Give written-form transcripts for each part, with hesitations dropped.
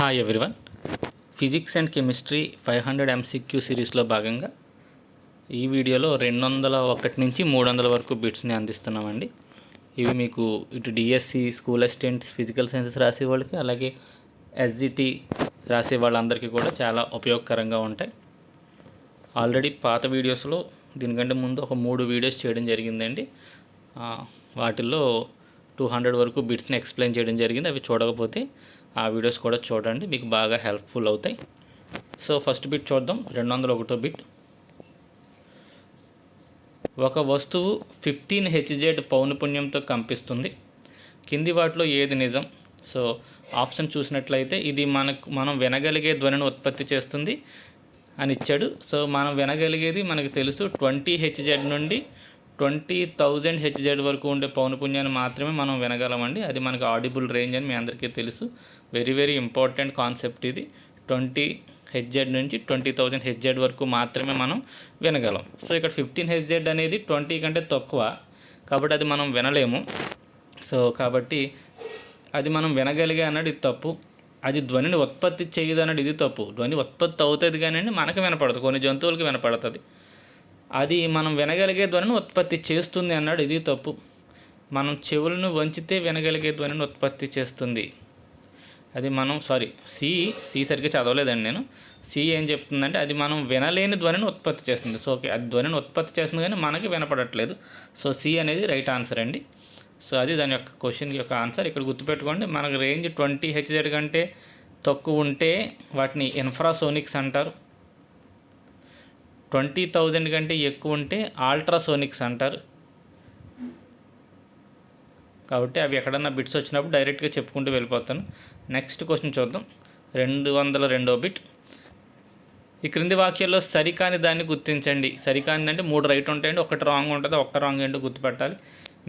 Hi everyone. Physics and chemistry 500 MCQ సిరీస్లో భాగంగా ఈ వీడియోలో 201 నుంచి 300 వరకు బిట్స్ని అందిస్తున్నామండి. ఇవి మీకు ఇటు DSC school assistants physical sciences రాసే వాళ్ళకి, అలాగే ఎస్జిటి రాసే వాళ్ళందరికీ కూడా చాలా ఉపయోగకరంగా ఉంటాయి. ఆల్రెడీ పాత వీడియోస్లో దీనికంటే ముందు ఒక 3 వీడియోస్ చేయడం జరిగిందండి. వాటిల్లో 200 వరకు బిట్స్ని ఎక్స్ప్లెయిన్ చేయడం జరిగింది. అవి చూడకపోతే ఆ వీడియోస్ కూడా చూడండి, మీకు బాగా హెల్ప్ఫుల్ అవుతాయి. సో ఫస్ట్ బిట్ చూద్దాం. 201 బిట్. ఒక వస్తువు 15 Hz పౌనపున్యంతో కంపిస్తుంది. కింది వాటిలో ఏది నిజం? సో ఆప్షన్ చూసినట్లయితే ఇది మనం వినగలిగే ధ్వనిని ఉత్పత్తి చేస్తుంది అని ఇచ్చాడు. సో మనం వినగలిగేది మనకు తెలుసు 20 Hz నుండి 20,000 Hz వరకు ఉండే పౌనపున్యాన్ని మాత్రమే మనం వినగలమండి. అది మనకు ఆడిబుల్ రేంజ్ అని మీ అందరికీ తెలుసు. వెరీ వెరీ ఇంపార్టెంట్ కాన్సెప్ట్ ఇది. 20 Hz నుంచి 20,000 Hz వరకు మాత్రమే మనం వినగలం. సో ఇక్కడ 15 Hz అనేది 20 కంటే తక్కువ, కాబట్టి అది మనం వినలేము. సో కాబట్టి అది మనం వినగలిగే అన్నది ఇది తప్పు. అది ధ్వనిని ఉత్పత్తి చేయదు అన్నది ఇది తప్పు. ధ్వని ఉత్పత్తి అవుతుంది కానీ మనకు వినపడదు, కొన్ని జంతువులకి వినపడుతుంది. అది మనం వినగలిగే ధ్వనిని ఉత్పత్తి చేస్తుంది అన్నాడు, ఇది తప్పు. మనం చెవులను వంచితే వినగలిగే ధ్వనిని ఉత్పత్తి చేస్తుంది. అది మనం సి సరిగ్గా చదవలేదండి నేను. సి ఏం చెప్తుందంటే అది మనం వినలేని ధ్వనిని ఉత్పత్తి చేస్తుంది. సో ఓకే, అది ధ్వనిని ఉత్పత్తి చేస్తుంది కానీ మనకి వినపడట్లేదు. సో సి అనేది రైట్ ఆన్సర్ అండి. సో అది దాని యొక్క క్వశ్చన్ యొక్క ఆన్సర్. ఇక్కడ గుర్తుపెట్టుకోండి, మనకు రేంజ్ 20 Hz కంటే తక్కువ ఉంటే వాటిని ఇన్ఫ్రాసోనిక్స్ అంటారు. 20,000 కంటే ఎక్కువ ఉంటే అల్ట్రాసోనిక్స్ అంటారు. కాబట్టి అవి ఎక్కడన్నా బిట్స్ వచ్చినప్పుడు డైరెక్ట్గా చెప్పుకుంటూ వెళ్ళిపోతాను. నెక్స్ట్ క్వశ్చన్ చూద్దాం. 202వ బిట్. ఈ క్రింది వాక్యాల్లో సరికాని దాన్ని గుర్తించండి. సరికాని అంటే 3 రైట్ ఉంటాయండి, ఒకటి రాంగ్ ఉంటుంది, ఒక్క రాంగ్ ఏంటో గుర్తుపెట్టాలి.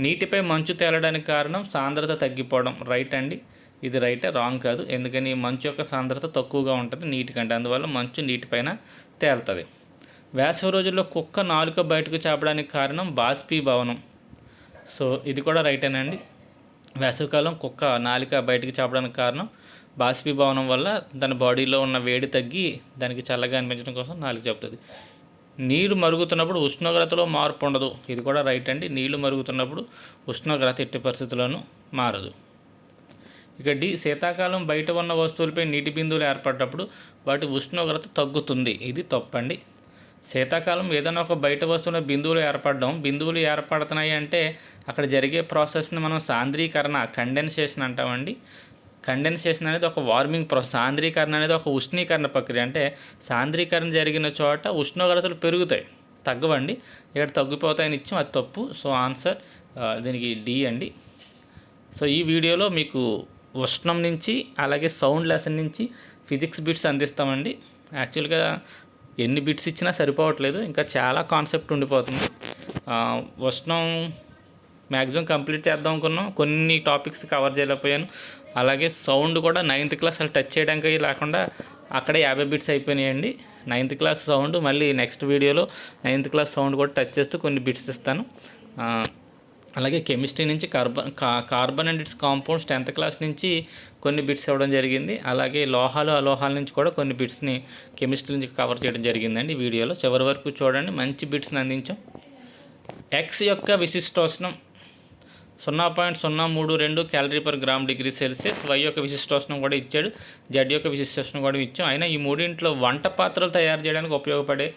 నీటిపై మంచు తేలడానికి కారణం సాంద్రత తగ్గిపోవడం. రైట్ అండి, ఇది రైటే, రాంగ్ కాదు. ఎందుకని మంచు యొక్క సాంద్రత తక్కువగా ఉంటుంది నీటి కంటే, అందువల్ల మంచు నీటిపైన తేలుతుంది. వేసవి రోజుల్లో కుక్క నాలుక బయటకు చాపడానికి కారణం బాష్పీభవనం. సో ఇది కూడా రైటేనండి. వేసవికాలం కుక్క నాలుక బయటకు చాపడానికి కారణం బాష్పీభవనం వల్ల దాని బాడీలో ఉన్న వేడి తగ్గి దానికి చల్లగా అనిపించడం కోసం నాలుక చాపుతుంది. నీరు మరుగుతున్నప్పుడు ఉష్ణోగ్రతలో మార్పు ఉండదు. ఇది కూడా రైట్ అండి. నీళ్లు మరుగుతున్నప్పుడు ఉష్ణోగ్రత ఎట్టి పరిస్థితుల్లోనూ మారదు. ఇక డి, శీతాకాలం బయట ఉన్న వస్తువులపై నీటి బిందువులు ఏర్పడ్డప్పుడు వాటి ఉష్ణోగ్రత తగ్గుతుంది. ఇది తప్పండి. శీతాకాలం ఏదైనా ఒక బయట వస్తువుల బిందువులు ఏర్పడుతున్నాయి అంటే అక్కడ జరిగే ప్రాసెస్ని మనం సాంద్రీకరణ, కండెన్సేషన్ అంటామండి. కండెన్సేషన్ అనేది ఒక వార్మింగ్ ప్రాసెస్, సాంద్రీకరణ అనేది ఒక ఉష్ణీకరణ ప్రక్రియ. అంటే సాంద్రీకరణ జరిగిన చోట ఉష్ణోగ్రతలు పెరుగుతాయి, తగ్గవండి. ఇక్కడ తగ్గిపోతాయని ఇచ్చాం, అది తప్పు. సో ఆన్సర్ దీనికి డి అండి. సో ఈ వీడియోలో మీకు ఉష్ణం నుంచి అలాగే సౌండ్ లెసన్ నుంచి ఫిజిక్స్ బిట్స్ అందిస్తామండి. యాక్చువల్గా ఎన్ని బిట్స్ ఇచ్చినా సరిపోవట్లేదు, ఇంకా చాలా కాన్సెప్ట్ ఉండిపోతుంది. ఉష్ణం మ్యాక్సిమం కంప్లీట్ చేద్దాం అనుకున్నాం, కొన్ని టాపిక్స్ కవర్ చేయలేకపోయాను. అలాగే సౌండ్ కూడా 9th క్లాస్ అసలు టచ్ చేయడానికి లేకుండా అక్కడే 50 బిట్స్ అయిపోయినాయండి. 9th క్లాస్ సౌండ్ మళ్ళీ నెక్స్ట్ వీడియోలో 9th క్లాస్ సౌండ్ కూడా టచ్ చేస్తూ కొన్ని బిట్స్ ఇస్తాను. అలాగే కెమిస్ట్రీ నుంచి carbon and it's compounds 10th class నుంచి కొన్ని బిట్స్ ఇవ్వడం జరిగింది. అలాగే లోహాలు అలోహాల నుంచి కూడా కొన్ని బిట్స్ని కెమిస్ట్రీ నుంచి కవర్ చేయడం జరిగిందండి. వీడియోలో చివరి వరకు చూడండి, మంచి బిట్స్ని అందించాం. ఎక్స్ యొక్క విశిష్టోష్ణం 0.032 calorie per gram degree Celsius. Y యొక్క విశిష్టోష్ణం కూడా ఇచ్చాడు, జెడ్ యొక్క విశిష్టోష్ణం కూడా ఇచ్చాం. అయినా ఈ మూడింట్లో వంట పాత్రలు తయారు చేయడానికి ఉపయోగపడే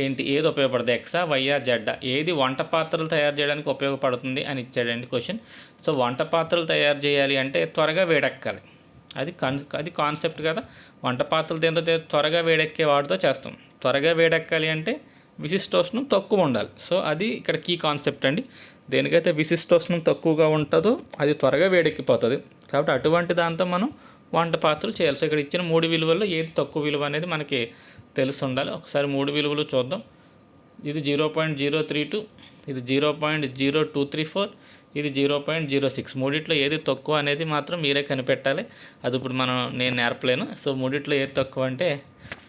ఏది ఉపయోగపడుతుంది? ఎక్సా, వైఆ, జెడ్డా? ఏది వంట పాత్రలు తయారు చేయడానికి ఉపయోగపడుతుంది అని ఇచ్చాడండి క్వశ్చన్. సో వంట పాత్రలు తయారు చేయాలి అంటే త్వరగా వేడెక్కాలి, అది కాన్సెప్ట్ కదా. వంట పాత్రలు దేంతో త్వరగా వేడెక్కే వాటితో చేస్తాం. త్వరగా వేడెక్కాలి అంటే విశిష్టోష్ణం తక్కువ ఉండాలి. సో అది ఇక్కడ కీ కాన్సెప్ట్ అండి. దేనికైతే విశిష్టోష్ణం తక్కువగా ఉంటుందో అది త్వరగా వేడెక్కిపోతుంది. కాబట్టి అటువంటి దాంతో మనం వంట పాత్రలు చేయాలి. సో ఇక్కడ ఇచ్చిన 3 విలువల్లో ఏది తక్కువ విలువ అనేది మనకి తెలిసి ఉండాలి. ఒకసారి 3 విలువలు చూద్దాం. ఇది 0.032, ఇది 0.0234, ఇది 0.06. మూడిట్లో ఏది తక్కువ అనేది మాత్రం మీరే కనిపెట్టాలి. అది ఇప్పుడు నేను నేర్పలేను. సో మూడిట్లో ఏది తక్కువ అంటే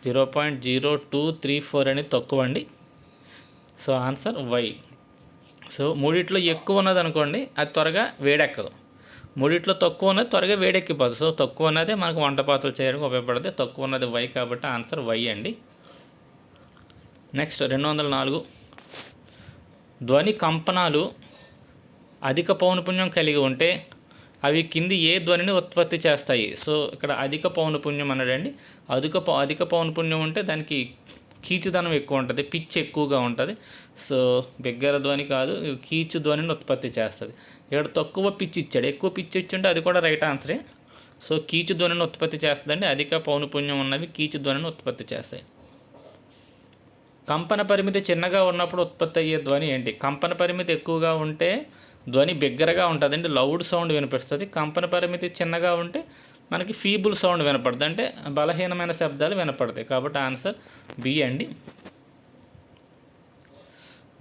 0.0234 అనేది తక్కువ అండి. So answer why. సో మూడిట్లో ఎక్కువ ఉన్నది అనుకోండి, అది త్వరగా వేడెక్కదు. మూడిట్లో తక్కువ ఉన్నది త్వరగా వేడెక్కిపోతుంది. సో తక్కువ ఉన్నదే మనకు వంట పాత్రలు చేయడానికి ఉపయోగపడుతుంది. తక్కువ ఉన్నది వై కాబట్టి ఆన్సర్ వై అండి. నెక్స్ట్ 204 ధ్వని కంపనాలు అధిక పౌనపుణ్యం కలిగి ఉంటే అవి కింది ఏ ధ్వనిని ఉత్పత్తి చేస్తాయి. సో ఇక్కడ అధిక పౌనపుణ్యం అన్నాడండి. అధిక పౌనపుణ్యం ఉంటే దానికి కీచుదనం ఎక్కువ ఉంటుంది, పిచ్ ఎక్కువగా ఉంటుంది. సో బిగ్గర ధ్వని కాదు, కీచు ధ్వనిని ఉత్పత్తి చేస్తుంది. ఇక్కడ తక్కువ పిచ్ ఇచ్చాడు, ఎక్కువ పిచ్ ఇచ్చుంటే అది కూడా రైట్ ఆన్సరే. సో కీచు ధ్వనిని ఉత్పత్తి చేస్తుందండి. అధిక పౌనపుణ్యం ఉన్నవి కీచు ధ్వనిని ఉత్పత్తి చేస్తాయి. కంపన పరిమితి చిన్నగా ఉన్నప్పుడు ఉత్పత్తి అయ్యే ధ్వని ఏంటి? కంపన పరిమితి ఎక్కువగా ఉంటే ధ్వని బిగ్గరగా ఉంటుందండి, లౌడ్ సౌండ్ వినిపిస్తుంది. కంపన పరిమితి చిన్నగా ఉంటే మనకి ఫీబుల్ సౌండ్ వినపడుతుంది, అంటే బలహీనమైన శబ్దాలు వినపడతాయి. కాబట్టి ఆన్సర్ బి అండి.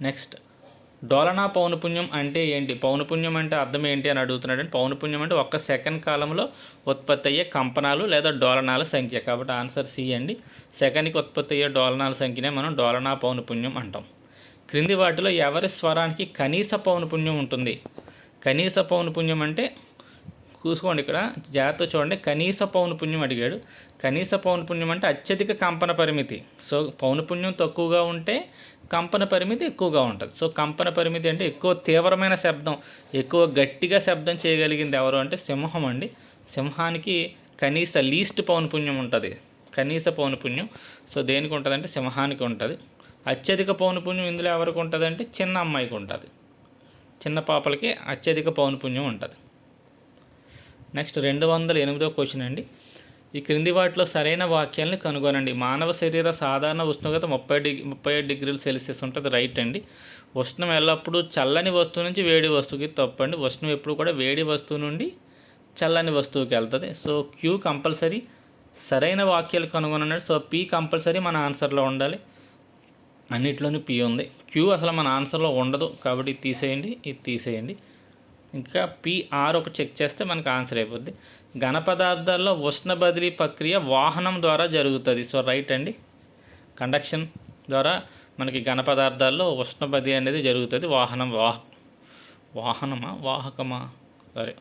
నెక్స్ట్ డోలనా పౌనపుణ్యం అంటే ఏంటి? పౌనపుణ్యం అంటే అర్థం ఏంటి అని అడుగుతున్నాడండి. పౌనపుణ్యం అంటే 1 సెకండ్ కాలంలో ఉత్పత్తి అయ్యే కంపనాలు లేదా డోలనాల సంఖ్య. కాబట్టి ఆన్సర్ సి అండి. సెకండ్కి ఉత్పత్తి అయ్యే డోలనాల సంఖ్యనే మనం డోలనా పౌనపుణ్యం అంటాం. క్రింది వాటిలో ఎవరి స్వరానికి కనీస పౌనపుణ్యం ఉంటుంది? కనీస పౌనపుణ్యం అంటే చూసుకోండి, ఇక్కడ జాగ్రత్త చూడండి. కనీస పౌనపుణ్యం అడిగాడు. కనీస పౌనపుణ్యం అంటే అత్యధిక కంపన పరిమితి. సో పౌనపుణ్యం తక్కువగా ఉంటే కంపన పరిమితి ఎక్కువగా ఉంటుంది. సో కంపన పరిమితి అంటే ఎక్కువ తీవ్రమైన శబ్దం, ఎక్కువ గట్టిగా శబ్దం చేయగలిగింది ఎవరు అంటే సింహం అండి. సింహానికి కనీస లీస్ట్ పౌనపుణ్యం ఉంటుంది, కనీస పౌనపుణ్యం. సో దేనికి ఉంటుంది అంటే సింహానికి ఉంటుంది. అత్యధిక పౌనపుణ్యం ఇందులో ఎవరికి ఉంటుంది అంటే చిన్న అమ్మాయికి ఉంటుంది, చిన్న పాపలకి అత్యధిక పౌనపుణ్యం ఉంటుంది. నెక్స్ట్ 208వ క్వశ్చన్ అండి. ఈ క్రింది వాటిలో సరైన వాక్యాలను కనుగొనండి. మానవ శరీర సాధారణ ఉష్ణోగ్రత 37 డిగ్రీల సెల్సియస్ ఉంటుంది, రైట్ అండి. ఉష్ణం ఎల్లప్పుడూ చల్లని వస్తువు నుంచి వేడి వస్తువుకి తప్పండి. ఉష్ణం ఎప్పుడు కూడా వేడి వస్తువు నుండి చల్లని వస్తువుకి వెళ్తుంది. సో క్యూ కంపల్సరీ సరైన వాక్యాలు కనుగొనండి. సో పీ కంపల్సరీ మన ఆన్సర్లో ఉండాలి. అన్నిట్లోనూ పీ ఉంది, క్యూ అసలు మన ఆన్సర్లో ఉండదు. కాబట్టి ఇది తీసేయండి, ఇది తీసేయండి. ఇంకా పిఆర్ ఒక చెక్ చేస్తే మనకు ఆన్సర్ అయిపోద్ది. ఘన పదార్థాల్లో ఉష్ణ బదిలీ ప్రక్రియ వాహనం ద్వారా జరుగుతుంది. సో రైట్ అండి. కండక్షన్ ద్వారా మనకి ఘన పదార్థాల్లో ఉష్ణ బదిలీ అనేది జరుగుతుంది. వాహకమా సరే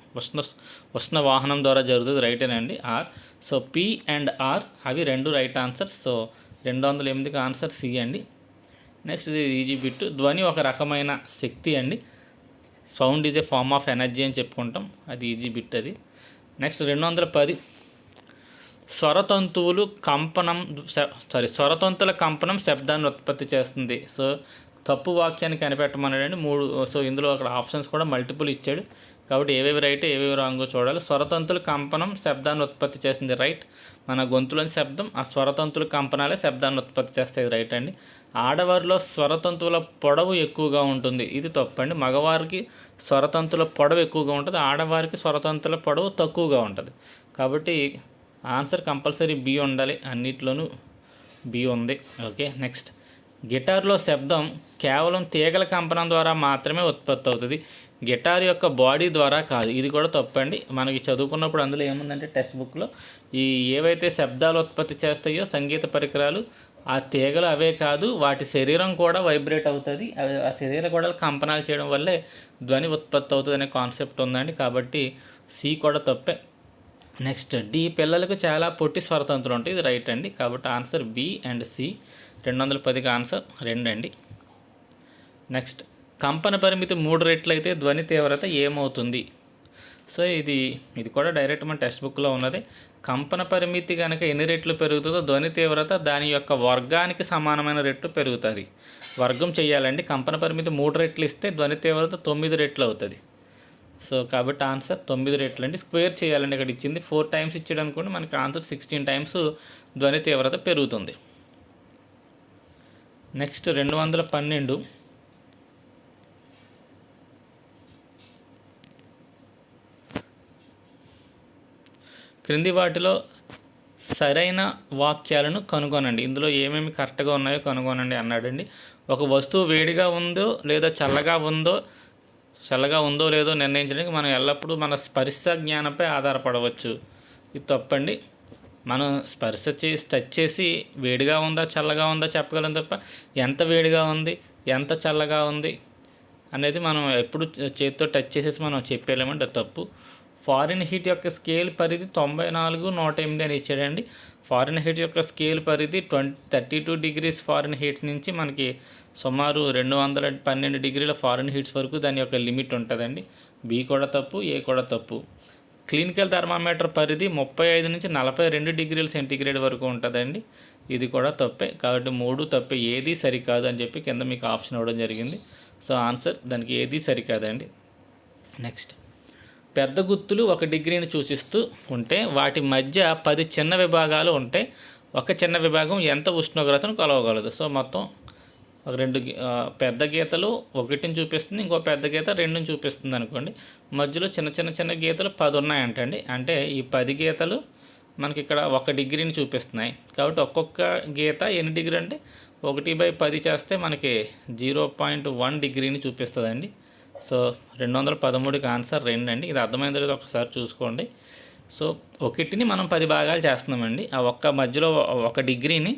ఉష్ణ వాహనం ద్వారా జరుగుతుంది, రైటేనండి. R. So P and R అవి రెండు రైట్ ఆన్సర్. సో 208కి ఆన్సర్ సి అండి. నెక్స్ట్ ఇది ఈజీ బిట్. ధ్వని ఒక రకమైన శక్తి అండి. Sound is a form of energy అని చెప్పుకుంటాం, అది ఈజీ బిట్ అది. నెక్స్ట్ 210 స్వరతంతువుల కంపనం శబ్దాన్ని ఉత్పత్తి చేస్తుంది. సో తప్పు వాక్యాన్ని కనిపెట్టమన్నాడండి 3. సో ఇందులో అక్కడ ఆప్షన్స్ కూడా మల్టిపుల్ ఇచ్చాడు, కాబట్టి ఏవేవి రైట్ ఏవేవి రాంగో చూడాలి. స్వరతంతుల కంపనం శబ్దాన్ని ఉత్పత్తి చేస్తుంది, రైట్. మన గొంతులోని శబ్దం ఆ స్వరతంతుల కంపనాలే శబ్దాన్ని ఉత్పత్తి చేస్తాయి, రైట్ అండి. ఆడవారిలో స్వరతంతువుల పొడవు ఎక్కువగా ఉంటుంది, ఇది తప్పండి. మగవారికి స్వరతంతుల పొడవు ఎక్కువగా ఉంటుంది, ఆడవారికి స్వరతంతుల పొడవు తక్కువగా ఉంటుంది. కాబట్టి ఆన్సర్ కంపల్సరీ బి ఉండాలి, అన్నిట్లోనూ బి ఉంది. ఓకే. నెక్స్ట్ గిటార్లో శబ్దం కేవలం తీగల కంపనం ద్వారా మాత్రమే ఉత్పత్తి అవుతుంది, గిటార్ యొక్క బాడీ ద్వారా కాదు, ఇది కూడా తప్పండి. మనకి చదువుకున్నప్పుడు అందులో ఏముందంటే టెక్స్ట్ బుక్లో ఈ ఏవైతే శబ్దాలు ఉత్పత్తి చేస్తాయో సంగీత పరికరాలు ఆ తీగలు అవే కాదు, వాటి శరీరం కూడా వైబ్రేట్ అవుతుంది, ఆ శరీర కూడా కంపనాలు చేయడం వల్లే ధ్వని ఉత్పత్తి అవుతుంది అనే కాన్సెప్ట్ ఉందండి. కాబట్టి సి కూడా తప్పే. నెక్స్ట్ డి పిల్లలకు చాలా పొట్టి స్వరతంతులు ఉంటాయి, ఇది రైట్ అండి. కాబట్టి ఆన్సర్ బి అండ్ సి. 210కి ఆన్సర్ 2 అండి. నెక్స్ట్ కంపన పరిమితి 3 రెట్లు అయితే ధ్వని తీవ్రత ఏమవుతుంది? సో ఇది కూడా డైరెక్ట్ మన టెక్స్ట్ బుక్లో ఉన్నది. కంపన పరిమితి కనుక ఎన్ని రెట్లు పెరుగుతుందో ధ్వని తీవ్రత దాని యొక్క వర్గానికి సమానమైన రెట్లు పెరుగుతుంది. వర్గం చేయాలండి. కంపన పరిమితి 3 రెట్లు ఇస్తే ధ్వని తీవ్రత 9 రెట్లు అవుతుంది. సో కాబట్టి ఆన్సర్ 9 రెట్లు అండి. స్క్వేర్ చేయాలండి. ఇక్కడ ఇచ్చింది 4 టైమ్స్ ఇచ్చాడు అనుకోండి, మనకి ఆన్సర్ 16 టైమ్స్ ధ్వని తీవ్రత పెరుగుతుంది. నెక్స్ట్ 212 క్రింది వాటిలో సరైన వాక్యాలను కనుగొనండి. ఇందులో ఏమేమి కరెక్ట్గా ఉన్నాయో కనుగొనండి అన్నాడండి. ఒక వస్తువు వేడిగా ఉందో లేదా చల్లగా ఉందో లేదో నిర్ణయించడానికి మనం ఎల్లప్పుడూ మన స్పర్శ జ్ఞానంపై ఆధారపడవచ్చు, ఇది తప్పండి. మనం స్పర్శ చేసి టచ్ చేసి వేడిగా ఉందా చల్లగా ఉందా చెప్పగలం తప్ప ఎంత వేడిగా ఉంది ఎంత చల్లగా ఉంది అనేది మనం ఎప్పుడు చేతితో టచ్ చేసేసి మనం చెప్పలేమంటే తప్పు. ఫారిన్ హీట్ యొక్క స్కేల్ పరిధి 94, 108 అని ఇచ్చాడండి. ఫారిన్ హీట్ యొక్క స్కేల్ పరిధి 32 డిగ్రీస్ ఫారిన్ హీట్స్ నుంచి మనకి సుమారు 212 డిగ్రీల ఫారిన్ హీట్స్ వరకు దాని యొక్క లిమిట్ ఉంటుందండి. బి కూడా తప్పు, ఏ కూడా తప్పు. క్లినికల్ థర్మామీటర్ పరిధి 35 నుంచి 42 డిగ్రీల సెంటీగ్రేడ్ వరకు ఉంటుందండి. ఇది కూడా తప్పే. కాబట్టి 3 తప్పే, ఏది సరికాదు అని చెప్పి కింద మీకు ఆప్షన్ ఇవ్వడం జరిగింది. సో ఆన్సర్ దానికి ఏది సరికాదండి. నెక్స్ట్, పెద్ద గుర్తులు 1 డిగ్రీని సూచిస్తూ ఉంటే వాటి మధ్య 10 చిన్న విభాగాలు ఉంటే ఒక చిన్న విభాగం ఎంత ఉష్ణోగ్రతను కొలవగలదు? సో మొత్తం ఒక 2 పెద్ద గీతలు 1ని చూపిస్తుంది, ఇంకో పెద్ద గీత 2ని చూపిస్తుంది అనుకోండి. మధ్యలో చిన్న గీతలు 10 ఉన్నాయంటండి. అంటే ఈ 10 గీతలు మనకి ఇక్కడ 1 డిగ్రీని చూపిస్తున్నాయి. కాబట్టి ఒక్కొక్క గీత ఎన్ని డిగ్రీ అంటే 1/10 చేస్తే మనకి 0.1 డిగ్రీని చూపిస్తుందండి. సో 213కి ఆన్సర్ 2 అండి. ఇది అర్థమైందో లేదో ఒకసారి చూసుకోండి. సో 1ని మనం 10 భాగాలు చేస్తున్నామండి. ఆ ఒక్క మధ్యలో 1 డిగ్రీని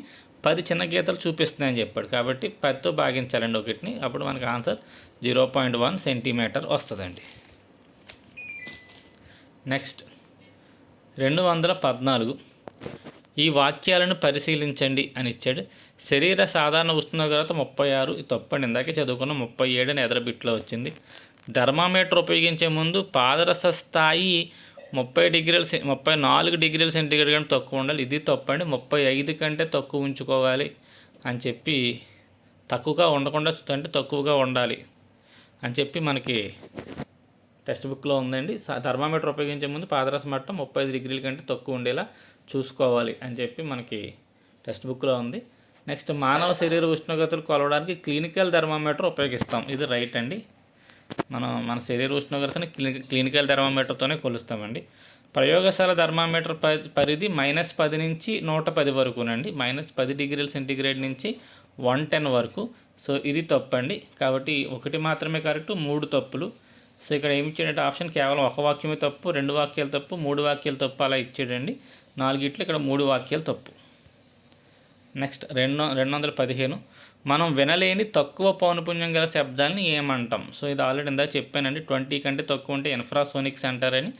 10 చిన్న గీతలు చూపిస్తున్నాయని చెప్పాడు. కాబట్టి 10తో భాగించాలండి 1ని. అప్పుడు మనకు ఆన్సర్ 0.1 సెంటీమీటర్ వస్తుందండి. నెక్స్ట్ 214, ఈ వాక్యాలను పరిశీలించండి అని ఇచ్చాడు. శరీర సాధారణ ఉష్ణోగ్రత 36, ఇది తప్పండి. ఇందాకే చదువుకున్న 37 అని ఎదర బిట్లో వచ్చింది. థర్మామీటర్ ఉపయోగించే ముందు పాదరస స్థాయి 34 డిగ్రీల సెంటీగ్రేడ్ కంటే తక్కువ ఉండాలి. ఇది తప్పండి. 35 కంటే తక్కువ ఉంచుకోవాలి అని చెప్పి, తక్కువగా ఉండకుండా అంటే తక్కువగా ఉండాలి అని చెప్పి మనకి టెక్స్ట్ బుక్లో ఉందండి. థర్మామీటర్ ఉపయోగించే ముందు పాదరస మట్టం 35 డిగ్రీల కంటే తక్కువ ఉండేలా చూసుకోవాలి అని చెప్పి మనకి టెక్స్ట్ బుక్లో ఉంది. నెక్స్ట్, మానవ శరీర ఉష్ణోగ్రతలు కొలవడానికి క్లినికల్ థర్మామీటర్ ఉపయోగిస్తాం. ఇది రైట్ అండి. మన శరీర ఉష్ణోగ్రతని క్లినికల్ థర్మామీటర్తోనే కొలుస్తామండి. ప్రయోగశాల థర్మామీటర్ పరిధి -10 నుంచి 110 వరకునండి. -10 డిగ్రీల సెంటీగ్రేడ్ నుంచి 110 వరకు. సో ఇది తప్పండి. కాబట్టి 1 మాత్రమే కరెక్ట్, 3 తప్పులు. సో ఇక్కడ ఏమి ఇచ్చాడంటే ఆప్షన్ కేవలం 1 వాక్యమే తప్పు, 2 వాక్యాలు తప్పు, 3 వాక్యాలు తప్పు అలా ఇచ్చాడండి. 4 ఇక్కడ 3 వాక్యాలు తప్పు. నెక్స్ట్ 215, మనం వినలేని తక్కువ పౌనపుణ్యం గల శబ్దాన్ని ఏమంటాం? సో ఇది ఆల్రెడీ ఇందాక చెప్పానండి. 20 కంటే తక్కువ ఉంటే ఇన్ఫ్రాసోనిక్స్ అంటారని,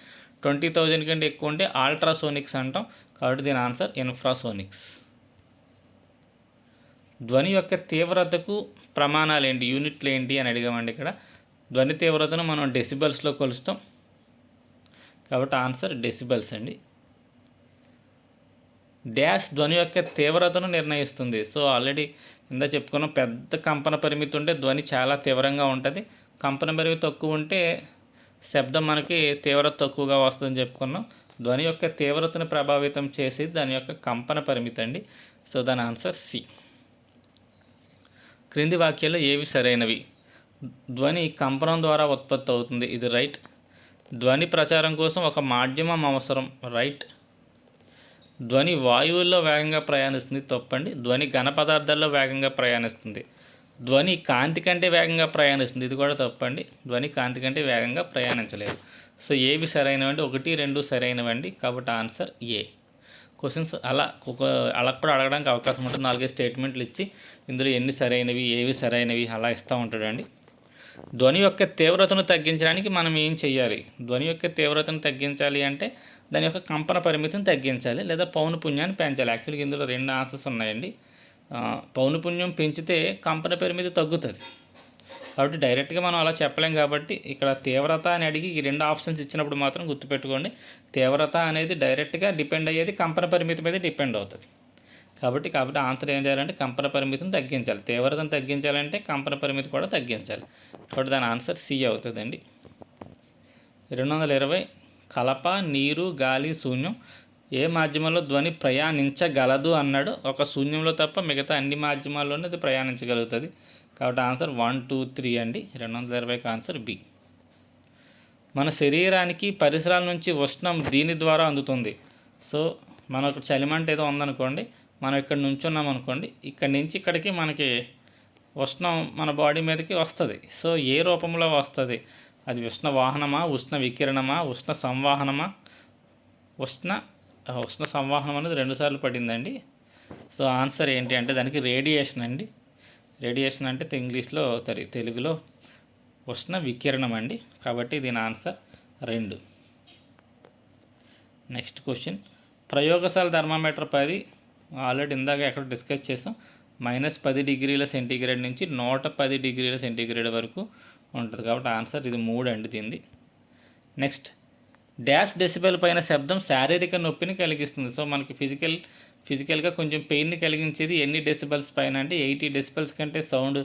20,000 కంటే ఎక్కువ ఉంటే అల్ట్రాసోనిక్స్ అంటాం. కాబట్టి దీని ఆన్సర్ ఇన్ఫ్రాసోనిక్స్. ధ్వని యొక్క తీవ్రతకు ప్రమాణాలు ఏంటి, యూనిట్లు ఏంటి అని అడిగామండి. ఇక్కడ ధ్వని తీవ్రతను మనం డెసిబల్స్లో కొలుస్తాం. కాబట్టి ఆన్సర్ డెసిబల్స్ అండి. డ్యాష్ ధ్వని యొక్క తీవ్రతను నిర్ణయిస్తుంది. సో ఆల్రెడీ ఇందా చెప్పుకున్నాం, పెద్ద కంపన పరిమితి ఉంటే ధ్వని చాలా తీవ్రంగా ఉంటుంది. కంపన పరిమితి తక్కువ ఉంటే శబ్దం మనకి తీవ్రత తక్కువగా వస్తుందని చెప్పుకున్నాం. ధ్వని యొక్క తీవ్రతను ప్రభావితం చేసేది దాని యొక్క కంపన పరిమితి అండి. సో దాని ఆన్సర్ సి. క్రింది వాక్యాల్లో ఏవి సరైనవి? ధ్వని కంపనం ద్వారా ఉత్పత్తి అవుతుంది. ఇది రైట్. ధ్వని ప్రచారం కోసం ఒక మాధ్యమం అవసరం. రైట్. ధ్వని వాయువుల్లో వేగంగా ప్రయాణిస్తుంది. తప్పండి. ధ్వని ఘన పదార్థాల్లో వేగంగా ప్రయాణిస్తుంది. ధ్వని కాంతి కంటే వేగంగా ప్రయాణిస్తుంది. ఇది కూడా తప్పండి. ధ్వని కాంతి కంటే వేగంగా ప్రయాణించలేదు. సో ఏవి సరైనవండి? 1, 2 సరైనవండి. కాబట్టి ఆన్సర్ ఏ. క్వశ్చన్స్ అలా కూడా అడగడానికి అవకాశం ఉంటుంది. 4 స్టేట్మెంట్లు ఇచ్చి ఇందులో ఎన్ని సరైనవి, ఏవి సరైనవి అలా ఇస్తూ ఉంటాడండి. ధ్వని యొక్క తీవ్రతను తగ్గించడానికి మనం ఏం చేయాలి? ధ్వని యొక్క తీవ్రతను తగ్గించాలి అంటే దాని యొక్క కంపన పరిమితిని తగ్గించాలి, లేదా పౌనపుణ్యాన్ని పెంచాలి. యాక్చువల్గా ఇందులో 2 ఆన్సర్స్ ఉన్నాయండి. పౌనపుణ్యం పెంచితే కంపన పరిమితి తగ్గుతుంది. కాబట్టి డైరెక్ట్గా మనం అలా చెప్పలేం. కాబట్టి ఇక్కడ తీవ్రత అని అడిగి ఈ 2 ఆప్షన్స్ ఇచ్చినప్పుడు మాత్రం గుర్తుపెట్టుకోండి, తీవ్రత అనేది డైరెక్ట్గా డిపెండ్ అయ్యేది కంపన పరిమితి మీద డిపెండ్ అవుతుంది. కాబట్టి ఆన్సర్ ఏం చేయాలంటే కంపన పరిమితిని తగ్గించాలి. తీవ్రతను తగ్గించాలంటే కంపన పరిమితి కూడా తగ్గించాలి. కాబట్టి దాని ఆన్సర్ సి అవుతుందండి. 220, కలప, నీరు, గాలి, శూన్యం ఏ మాధ్యమంలో ధ్వని ప్రయాణించగలదు అన్నాడు. ఒక శూన్యంలో తప్ప మిగతా అన్ని మాధ్యమాల్లోనే అది ప్రయాణించగలుగుతుంది. కాబట్టి ఆన్సర్ 1, 2, 3 అండి. 220కి ఆన్సర్ బి. మన శరీరానికి పరిసరాల నుంచి ఉష్ణం దీని ద్వారా అందుతుంది. సో మనకు చలిమంట ఏదో ఉందనుకోండి, మనం ఇక్కడ నుంచున్నాం అనుకోండి, ఇక్కడి నుంచి ఇక్కడికి మనకి ఉష్ణం మన బాడీ మీదకి వస్తుంది. సో ఏ రూపంలో వస్తుంది? అది ఉష్ణ వాహనమా, ఉష్ణ వికిరణమా, ఉష్ణ సంవాహనమా? ఉష్ణ సంవాహనం అనేది 2 సార్లు పడిందండి. సో ఆన్సర్ ఏంటి అంటే దానికి రేడియేషన్ అండి. రేడియేషన్ అంటే ఇంగ్లీష్లో తెలుగులో ఉష్ణ వికిరణం అండి. కాబట్టి దీని ఆన్సర్ 2. నెక్స్ట్ క్వశ్చన్, ప్రయోగశాల థర్మామీటర్ 10 ఆల్రెడీ ఇందాక ఎక్కడ డిస్కస్ చేసాం. -10 డిగ్రీల సెంటీగ్రేడ్ నుంచి 110 డిగ్రీల సెంటీగ్రేడ్ వరకు ఉంటుంది. కాబట్టి ఆన్సర్ ఇది 3 అండి దీనిది. నెక్స్ట్, డాష్ డెసిబెల్ పైన శబ్దం శారీరక నొప్పిని కలిగిస్తుంది. సో మనకి ఫిజికల్గా కొంచెం పెయిన్ని కలిగించేది ఎన్ని డెసిబెల్స్ పైన అంటే 80 డెసిబెల్స్ కంటే సౌండ్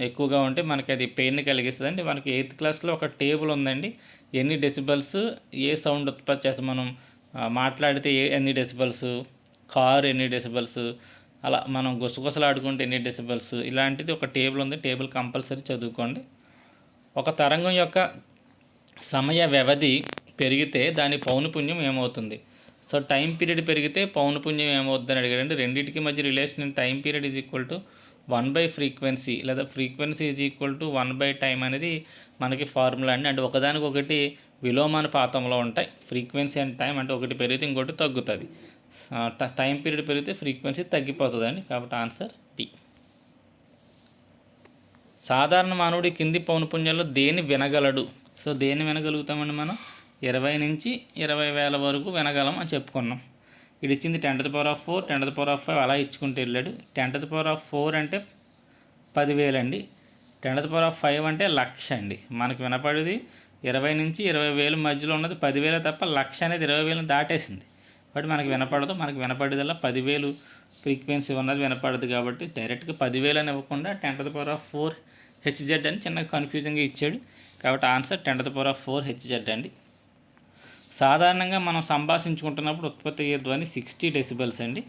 ఎక్కువగా ఉంటే మనకి అది పెయిన్ని కలిగిస్తుంది అండి. మనకి 8th క్లాస్లో ఒక టేబుల్ ఉందండి, ఎన్ని డెసిబెల్స్ ఏ సౌండ్ ఉత్పత్తి చేస్తాం మనం మాట్లాడితే ఎన్ని డెసిబెల్స్, కారు ఎన్ని డెసిబెల్స్, అలా మనం గుసగుసలాడుకుంటే ఎన్ని డెసిబెల్స్, ఇలాంటిది ఒక టేబుల్ ఉంది. టేబుల్ కంపల్సరీ చదువుకోండి. ఒక తరంగం యొక్క సమయ వ్యవధి పెరిగితే దాని పౌనపున్యం ఏమవుతుంది? సో టైం పీరియడ్ పెరిగితే పౌనపున్యం ఏమవుతుందని అడిగాడండి. రెండింటికి మధ్య relation time period is equal to 1/ఫ్రీక్వెన్సీ లేదా ఫ్రీక్వెన్సీ ఈజ్ ఈక్వల్ టు 1/టైం అనేది మనకి ఫార్ములా అండి. అంటే ఒకదానికొకటి విలోమానుపాతంలో ఉంటాయి. ఫ్రీక్వెన్సీ అండ్ టైం అంటే ఒకటి పెరిగితే ఇంకోటి తగ్గుతుంది. టైం పీరియడ్ పెరిగితే ఫ్రీక్వెన్సీ తగ్గిపోతుందండి. కాబట్టి ఆన్సర్ బి. సాధారణ మానవుడి కింది పౌనపున్యాల్లో దేని వినగలడు? సో దేన్ని వినగలుగుతామండి మనం? 20 నుంచి 20,000 వరకు వినగలం అని చెప్పుకున్నాం. ఇది ఇచ్చింది 10⁴, 10⁵ అలా ఇచ్చుకుంటూ వెళ్ళాడు. 10⁴ అంటే 10,000 అండి. 10⁵ అంటే 1,00,000 అండి. మనకు వినపడేది 20 నుంచి 20,000 మధ్యలో ఉన్నది 10,000 తప్ప 1,00,000 అనేది 20,000 దాటేసింది. బట్ మనకి వినపడదు. మనకి వినపడేదల్లా 10,000 ఫ్రీక్వెన్సీ ఉన్నది వినపడదు. కాబట్టి డైరెక్ట్గా 10,000 అని ఇవ్వకుండా 10⁴ HZ అని చిన్న కన్ఫ్యూజింగ్గా ఇచ్చాడు. కాబట్టి ఆన్సర్ 10⁴ HZ అండి. సాధారణంగా మనం సంభాషించుకుంటున్నప్పుడు ఉత్పత్తి అయ్యే ధ్వని 60 డెసిబెల్స్ అండి.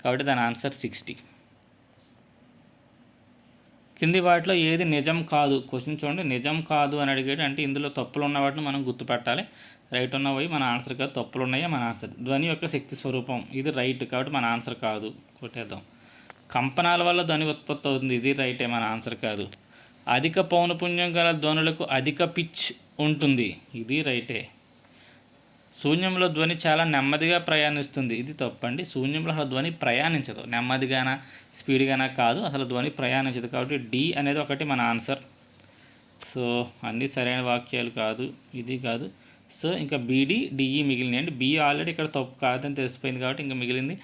కాబట్టి దాని ఆన్సర్ 60. కింది వాటిలో ఏది నిజం కాదు? క్వశ్చన్ చూడండి, నిజం కాదు అని అడిగాడు. అంటే ఇందులో తప్పులు ఉన్న వాటిని మనం గుర్తుపెట్టాలి. రైట్ ఉన్నవి మన ఆన్సర్ కాదు, తప్పులు ఉన్నాయా మన ఆన్సర్. ధ్వని యొక్క శక్తి స్వరూపం ఇది రైట్, కాబట్టి మన ఆన్సర్ కాదు, కొట్టేద్దాం. కంపనాల వల్ల ధ్వని ఉత్పత్తి అవుతుంది, ఇది రైటే, మన ఆన్సర్ కాదు. అధిక పౌనపున్యం గల ధ్వనులకు అధిక పిచ్ ఉంటుంది, ఇది రైటే. శూన్యంలో ధ్వని చాలా నెమ్మదిగా ప్రయాణిస్తుంది, ఇది తప్పండి. శూన్యంలో అసలు ధ్వని ప్రయాణించదు, నెమ్మదిగానా స్పీడ్గానా కాదు, అసలు ధ్వని ప్రయాణించదు. కాబట్టి డి అనేది ఒకటి మన ఆన్సర్. సో అన్నీ సరైన వాక్యాలు కాదు, ఇది కాదు. సో ఇంకా బీడి డిఈ మిగిలినాయి అండి. బి ఆల్రెడీ ఇక్కడ తప్పు కాదని తెలిసిపోయింది కాబట్టి ఇంకా మిగిలింది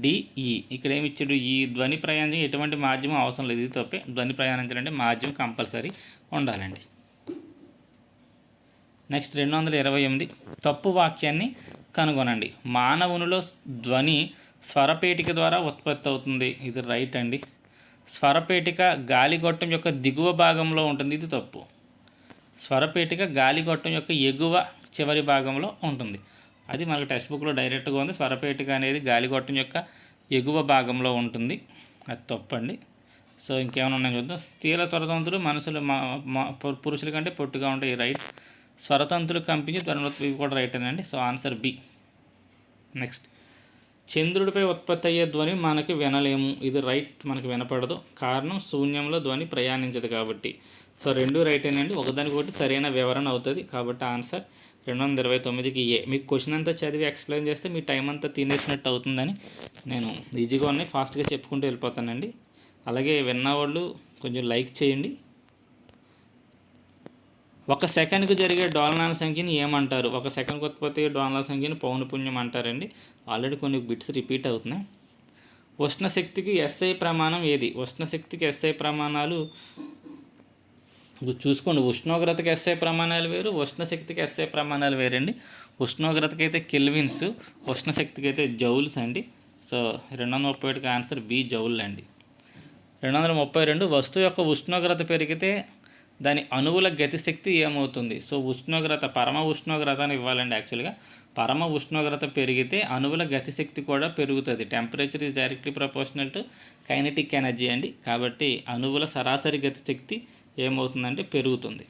డిఈ. ఇక్కడ ఏమి ఇచ్చాడు? ఈ ధ్వని ప్రయాణం ఎటువంటి మాధ్యమం అవసరం లేదు, ఇది తప్పే. ధ్వని ప్రయాణించాలంటే మాధ్యమం కంపల్సరీ ఉండాలండి. నెక్స్ట్ 228 తప్పు వాక్యాన్ని కనుగొనండి. మానవునిలో ధ్వని స్వరపేటిక ద్వారా ఉత్పత్తి అవుతుంది, ఇది రైట్ అండి. స్వరపేటిక గాలిగొట్టం యొక్క దిగువ భాగంలో ఉంటుంది, ఇది తప్పు. స్వరపేటిక గాలిగొట్టం యొక్క ఎగువ చివరి భాగంలో ఉంటుంది, అది మనకు టెక్స్ట్ బుక్లో డైరెక్ట్గా ఉంది. స్వరపేటిక అనేది గాలిగొట్టం యొక్క ఎగువ భాగంలో ఉంటుంది, అది తప్పండి. సో ఇంకేమైనా ఉన్నాయో చూద్దాం. స్థూల స్వరతంతులు మనుషులు పురుషుల కంటే పొట్టుగా ఉంటాయి, రైట్. స్వరతంతులు కంపించి ధ్వనులు కూడా రైట్ అండి. So answer B. నెక్స్ట్, చంద్రుడిపై ఉత్పత్తి అయ్యే ధ్వని మనకి వినలేము, ఇది రైట్, మనకు వినపడదు. కారణం శూన్యంలో ధ్వని ప్రయాణించదు కాబట్టి. సో రెండు రైట్ అండి, ఒకదానికొకటి సరైన వివరణ అవుతుంది. కాబట్టి ఆన్సర్ 229కి ఏ. మీకు క్వశ్చన్ అంతా చదివి ఎక్స్ప్లెయిన్ చేస్తే మీ టైం అంతా తినేసినట్టు అవుతుందని నేను ఈజీగా ఉన్నాయి ఫాస్ట్గా చెప్పుకుంటూ వెళ్ళిపోతానండి. అలాగే విన్నవాళ్ళు కొంచెం లైక్ చేయండి. 1 సెకండ్కి జరిగే డోలనాల సంఖ్యని ఏమంటారు? 1 సెకండ్కి ఉత్పత్తి అయ్యే డోలనాల సంఖ్యని పౌనపున్యం అంటారండి. ఆల్రెడీ కొన్ని బిట్స్ రిపీట్ అవుతున్నాయి. ఉష్ణశక్తికి ఎస్ఐ ప్రమాణం ఏది? ఉష్ణశక్తికి ఎస్ఐ ప్రమాణాలు చూసుకోండి. ఉష్ణోగ్రతకి ఎస్ఐ ప్రమాణాలు వేరు, ఉష్ణశక్తికి ఎస్ఐ ప్రమాణాలు వేరండి. ఉష్ణోగ్రతకి అయితే కెల్విన్స్, ఉష్ణశక్తికి అయితే జౌల్స్ అండి. సో 231కి ఆన్సర్ బి, జౌల్ అండి. 232 వస్తువు యొక్క ఉష్ణోగ్రత పెరిగితే దాని అణువుల గతిశక్తి ఏమవుతుంది? సో ఉష్ణోగ్రత, పరమ ఉష్ణోగ్రత అని ఇవ్వాలండి యాక్చువల్గా. పరమ ఉష్ణోగ్రత పెరిగితే అణువుల గతిశక్తి కూడా పెరుగుతుంది. Temperature is directly proportional to kinetic energy అండి. కాబట్టి అణువుల సరాసరి గతిశక్తి ఏమవుతుందంటే పెరుగుతుంది.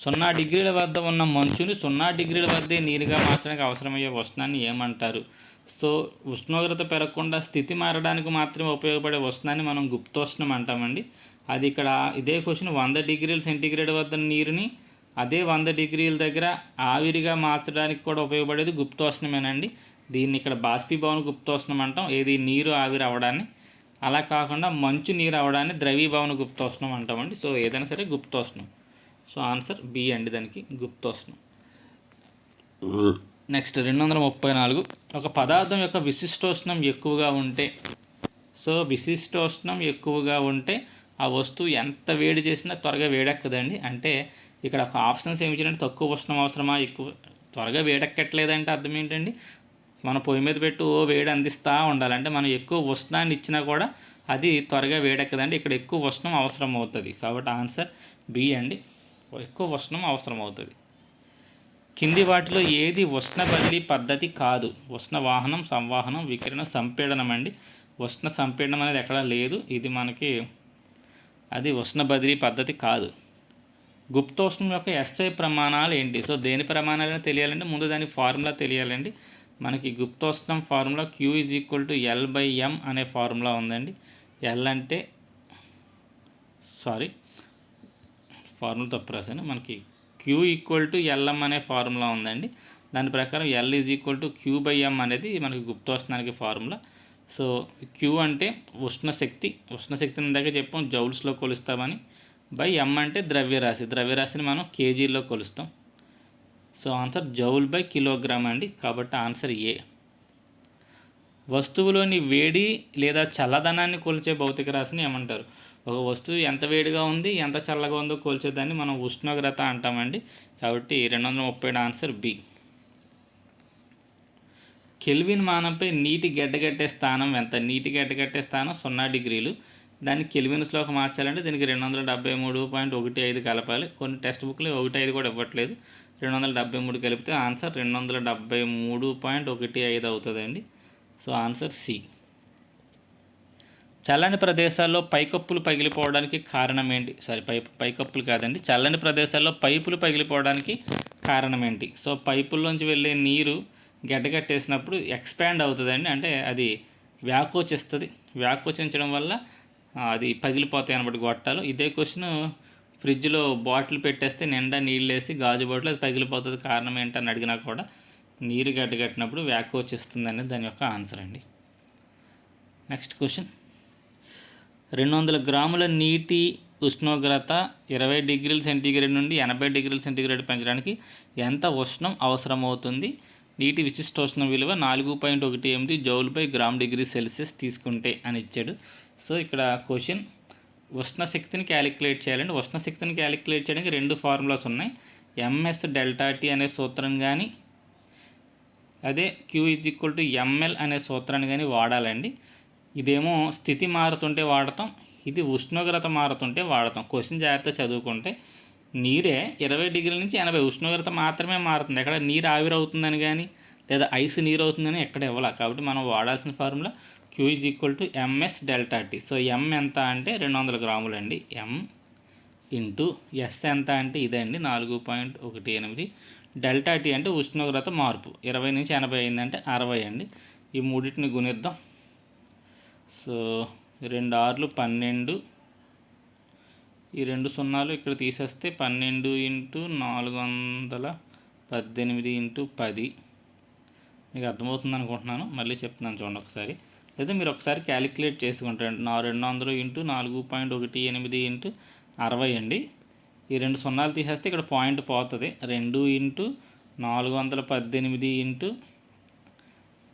0 డిగ్రీల వద్ద ఉన్న మంచుని 0 డిగ్రీల వద్దే నీరుగా మార్చడానికి అవసరమయ్యే ఉష్ణాన్ని ఏమంటారు? సో ఉష్ణోగ్రత పెరగకుండా స్థితి మారడానికి మాత్రమే ఉపయోగపడే ఉష్ణాన్ని మనం గుప్తోష్ణం అంటామండి. అది ఇక్కడ ఇదే క్వశ్చన్ 100 డిగ్రీల సెంటీగ్రేడ్ వద్ద నీరుని అదే 100 డిగ్రీల దగ్గర ఆవిరిగా మార్చడానికి కూడా ఉపయోగపడేది గుప్తోష్ణమేనండి. దీన్ని ఇక్కడ బాష్పీభవన గుప్తోష్ణం అంటాం, ఏది నీరు ఆవిరి అవ్వడాన్ని. అలా కాకుండా మంచు నీరు అవ్వడాన్ని ద్రవీభవన గుప్తోష్ణం అంటామండి. సో ఏదైనా సరే గుప్తోష్ణం. సో ఆన్సర్ బి అండి, దానికి గుప్తోష్ణం. నెక్స్ట్ 234, ఒక పదార్థం యొక్క విశిష్టోష్ణం ఎక్కువగా ఉంటే, సో విశిష్టోష్ణం ఎక్కువగా ఉంటే ఆ వస్తువు ఎంత వేడి చేసినా త్వరగా వేడెక్కదండి. అంటే ఇక్కడ ఒక ఆప్షన్స్ ఏమి ఇచ్చారంటే తక్కువ ఉష్ణం అవసరమా, ఎక్కువ త్వరగా వేడెక్కట్లేదంటే అర్థం ఏంటండి, మన పొయ్యి మీద పెట్టి వేడి అందిస్తూ ఉండాలంటే మనం ఎక్కువ ఉష్ణాన్ని ఇచ్చినా కూడా అది త్వరగా వేడెక్కదండి. ఇక్కడ ఎక్కువ ఉష్ణం అవసరం అవుతుంది కాబట్టి ఆన్సర్ బి అండి, ఎక్కువ ఉష్ణం అవసరం అవుతుంది. కింది వాటిలో ఏది ఉష్ణ బదిలీ పద్ధతి కాదు? ఉష్ణ వాహనం, సంవాహనం, వికిరణం, సంపీడనం అండి. ఉష్ణ సంపీడనం అనేది ఎక్కడా లేదు, ఇది మనకి అది ఉష్ణ బదిలీ పద్ధతి కాదు. గుప్తోష్ణం యొక్క ఎస్ఐ ప్రమాణాలు ఏంటి? సో దేని ప్రమాణాలు తెలియాలంటే ముందు దాని ఫార్ములా తెలియాలండి. మనకి గుప్తోష్ణం ఫార్ములా Q=L/m అనే ఫార్ములా ఉందండి. ఎల్ అంటే ఫార్ములా తప్పు రాశాను. మనకి Q=Lm అనే ఫార్ములా ఉందండి. దాని ప్రకారం L=Q/m అనేది మనకి గుప్తోష్ణానికి ఫార్ములా. సో Q అంటే ఉష్ణశక్తిని ఇందాక చెప్పాం జౌల్స్లో కొలుస్తామని, బై m అంటే ద్రవ్యరాశిని మనం కేజీల్లో కొలుస్తాం. సో ఆన్సర్ జౌల్/కిలోగ్రామ్ అండి, కాబట్టి ఆన్సర్ ఏ. వస్తువులోని వేడి లేదా చల్లదనాన్ని కొలిచే భౌతిక రాశిని ఏమంటారు? ఒక వస్తువు ఎంత వేడిగా ఉంది, ఎంత చల్లగా ఉందో కొలిచేదాన్ని మనం ఉష్ణోగ్రత అంటామండి, కాబట్టి 237 ఆన్సర్ బి. కెల్విన్ మానంపై నీటి గడ్డగట్టే స్థానం ఎంత? నీటి గడ్డగట్టే స్థానం 0 డిగ్రీలు. దాన్ని కెల్విన్స్లోకి మార్చాలంటే దీనికి 273.15 కలపాలి. కొన్ని టెక్స్ట్ బుక్లు 1.5 కూడా ఇవ్వట్లేదు. 273 కలిపితే ఆన్సర్ 273.15 అవుతుందండి. So answer C. చల్లని ప్రదేశాల్లో పైకప్పులు పగిలిపోవడానికి కారణం ఏంటి? పైకప్పులు కాదండి, చల్లని ప్రదేశాల్లో పైపులు పగిలిపోవడానికి కారణం ఏంటి? సో పైపుల్లోంచి వెళ్ళే నీరు గడ్డకట్టేసినప్పుడు ఎక్స్పాండ్ అవుతుందండి, అంటే అది వ్యాకోచించడం వల్ల అది పగిలిపోతాయి అన్నమాట గొట్టాలు. ఇదే క్వశ్చన్ ఫ్రిడ్జ్లో బాటిల్ పెట్టేస్తే నిండా నీళ్ళు వేసి గాజు బాటిల్ అది పగిలిపోతుంది, కారణం ఏంటని అడిగినా కూడా నీరు గడ్డకట్టినప్పుడు వ్యాకోచిస్తుంది దాని యొక్క ఆన్సర్ అండి. నెక్స్ట్ క్వశ్చన్, 200 గ్రాముల నీటి ఉష్ణోగ్రత 20 డిగ్రీల సెంటీగ్రేడ్ నుండి 80 డిగ్రీల సెంటీగ్రేడ్ పెంచడానికి ఎంత ఉష్ణం అవసరమవుతుంది? నీటి విశిష్టోష్ణం విలువ 4.18 జౌల్/గ్రామ్/డిగ్రీ/సెల్సియస్ తీసుకుంటే అని ఇచ్చాడు. సో ఇక్కడ క్వశ్చన్ ఉష్ణశక్తిని క్యాలిక్యులేట్ చేయాలండి. ఉష్ణశక్తిని క్యాలిక్యులేట్ చేయడానికి 2 ఫార్ములాస్ ఉన్నాయి. MS∆T అనే సూత్రం కానీ, అదే Q=ml అనే సూత్రాన్ని కానీ వాడాలండి. ఇదేమో స్థితి మారుతుంటే వాడతాం, ఇది ఉష్ణోగ్రత మారుతుంటే వాడతాం. క్వశ్చన్ జాగ్రత్త చదువుకుంటే నీరే 20 డిగ్రీల నుంచి 80 ఉష్ణోగ్రత మాత్రమే మారుతుంది, ఎక్కడ నీరు ఆవిరవుతుందని కానీ లేదా ఐస్ నీరు అవుతుందని ఎక్కడ ఇవ్వాలి. కాబట్టి మనం వాడాల్సిన ఫార్ములా Q=MS∆T. సో M ఎంత అంటే 200 గ్రాములు అండి, M ఇంటూ S ఎంత అంటే ఇదే అండి 4.18. ∆T అంటే ఉష్ణోగ్రత మార్పు, 20 నుంచి 80 అయిందంటే 60 అండి. ఈ మూడింటిని గుణిద్దాం. సో 2 6లు 12, ఈ 2 సున్నాలు ఇక్కడ తీసేస్తే 12 × 418 × 10. మీకు అర్థమవుతుంది అనుకుంటున్నాను, మళ్ళీ చెప్తున్నాను చూడండి ఒకసారి, లేదా మీరు ఒకసారి క్యాలిక్యులేట్ చేసుకుంటారు. 200 × 4.18 × 60 అండి. ఈ 2 సున్నాలు తీసేస్తే ఇక్కడ పాయింట్ పోతుంది. 2 × 418 ×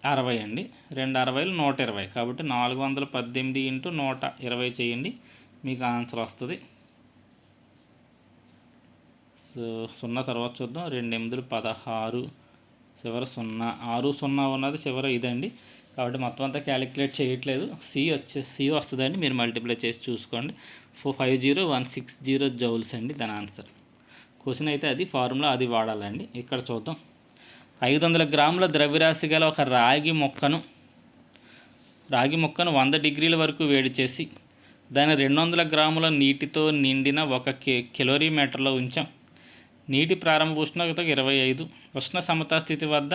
60 అండి. 2 60లు 120, కాబట్టి 418 × 120 చేయండి, మీకు ఆన్సర్ వస్తుంది. సో 0 తర్వాత చూద్దాం. 2 8లు 16, చివర 0, 6 0 ఉన్నది చివర ఇదండి. కాబట్టి మొత్తం అంతా క్యాలిక్యులేట్ చేయట్లేదు. సి వస్తుందండి, మీరు మల్టిప్లై చేసి చూసుకోండి. 450,160 జౌల్స్ అండి దాని ఆన్సర్. క్వశ్చన్ అయితే అది ఫార్ములా అది వాడాలండి. ఇక్కడ చూద్దాం. 500 గ్రాముల ద్రవ్యరాశి గల ఒక రాగి మొక్కను 100 డిగ్రీల వరకు వేడి చేసి దాన్ని 200 గ్రాముల నీటితో నిండిన 1 కిలోరీమీటర్లో ఉంచాం. నీటి ప్రారంభ ఉష్ణోగ్రత 25, ఉష్ణ సమతా స్థితి వద్ద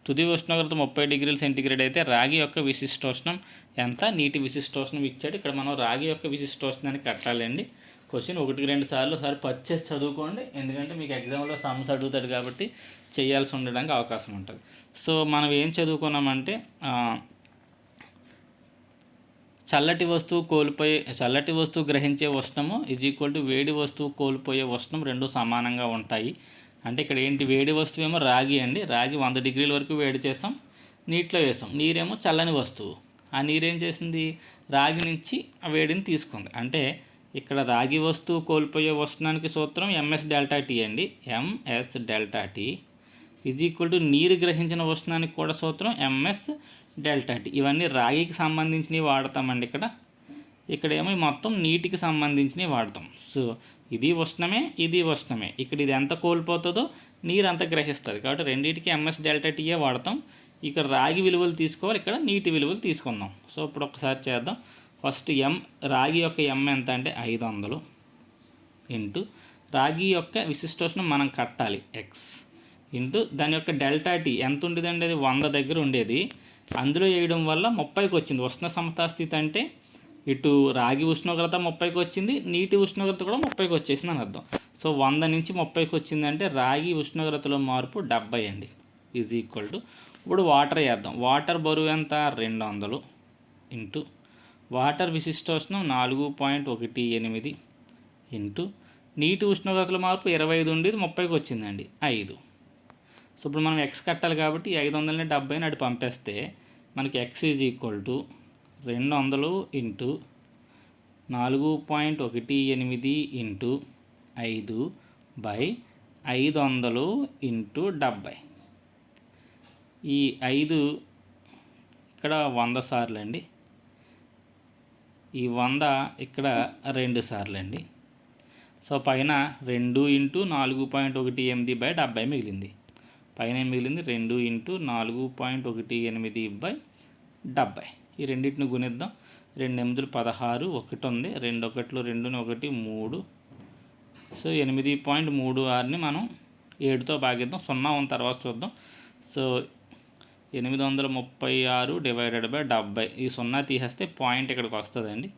తుది ఉష్ణోగ్రత 30 డిగ్రీల సెంటీగ్రేడ్ అయితే రాగి యొక్క విశిష్టోష్ణం ఎంత? నీటి విశిష్టోష్ణం ఇచ్చాడు. ఇక్కడ మనం రాగి యొక్క విశిష్టోష్ణాన్ని కట్టాలండి. క్వశ్చన్ 1-2 సార్లు పర్చేసి చదువుకోండి, ఎందుకంటే మీకు ఎగ్జామ్లో సమ్స్ అడుగుతాడు కాబట్టి చేయాల్సి ఉండడానికి అవకాశం ఉంటుంది. సో మనం ఏం చదువుకున్నామంటే చల్లటి వస్తువు గ్రహించే ఉష్ణము = వేడి వస్తువు కోల్పోయే ఉష్ణం, రెండు సమానంగా ఉంటాయి అంటే ఇక్కడ ఏంటి, వేడి వస్తువు ఏమో రాగి అండి. రాగి 100 డిగ్రీల వరకు వేడి చేసాం, నీటిలో వేసాం. నీరేమో చల్లని వస్తువు. ఆ నీరు ఏం చేసింది, రాగి నుంచి ఆ వేడిని తీసుకుంది. అంటే ఇక్కడ రాగి వస్తువు కోల్పోయే ఉష్ణానికి సూత్రం ఎంఎస్ డెల్టా టీ అండి. MS delta T is equal to నీరు గ్రహించిన ఉష్ణానికి కూడా సూత్రం ఎంఎస్ డెల్టా టీ. ఇవన్నీ రాగికి సంబంధించినవి వాడతామండి. ఇక్కడేమో మొత్తం నీటికి సంబంధించినవి వాడతాం. సో ఇది ఉష్ణమే, ఇది ఉష్ణమే. ఇక్కడ ఇది ఎంత కోల్పోతుందో నీరు అంత గ్రహిస్తుంది. కాబట్టి రెండింటికి ఎంఎస్ డెల్టా టీయే వాడతాం. ఇక్కడ రాగి విలువలు తీసుకోవాలి, ఇక్కడ నీటి విలువలు తీసుకుందాం. సో ఇప్పుడు ఒకసారి చేద్దాం. ఫస్ట్ రాగి యొక్క ఎంత అంటే 500 ఇంటూ రాగి యొక్క విశిష్టోష్ణం మనం కట్టాలి ఎక్స్ ఇంటూ దాని యొక్క డెల్టా టీ ఎంత ఉండేదండి, అది 100 దగ్గర ఉండేది. అందులో వేయడం వల్ల 30కి వచ్చింది. ఉష్ణ సమతాస్థితి అంటే ఇటు రాగి ఉష్ణోగ్రత 30కి వచ్చింది, నీటి ఉష్ణోగ్రత కూడా 30కి వచ్చేసింది అని అర్థం. సో 100 నుంచి 30కి వచ్చిందంటే రాగి ఉష్ణోగ్రతలో మార్పు 70 అండి. ఈజ్ ఈక్వల్ టు ఇప్పుడు వాటర్ వేద్దాం. వాటర్ బరువు ఎంత, 200 ఇంటూ వాటర్ విశిష్టోష్ణం 4.18 ఇంటూ నీటి ఉష్ణోగ్రతల మార్పు 25 ఉండేది 30కి వచ్చిందండి 5. సో ఇప్పుడు మనం ఎక్స్ కట్టాలి కాబట్టి 500ని 70ని అటు పంపేస్తే మనకి X is equal to 200 into 4.18 into 5/500 into 70. ఈ 5 ఇక్కడ 100 సార్లు అండి, ఈ 100 ఇక్కడ 2 సార్లు అండి. సో పైన 2 ఇంటూ 4.18/70 మిగిలింది. పైన మిగిలింది 2 ఇంటూ 4.18/70. ఈ రెండింటిని గుణిద్దాం. 2 8 16, 1 ఉంది, 2 1 2 1 3. సో 8.36ని మనం 7తో భాగిద్దాం. 0 ఉన్న తర్వాత చూద్దాం. So 836 divided by 70. ఈ 0 తీసేస్తే పాయింట్ ఇక్కడికి వస్తుందండి.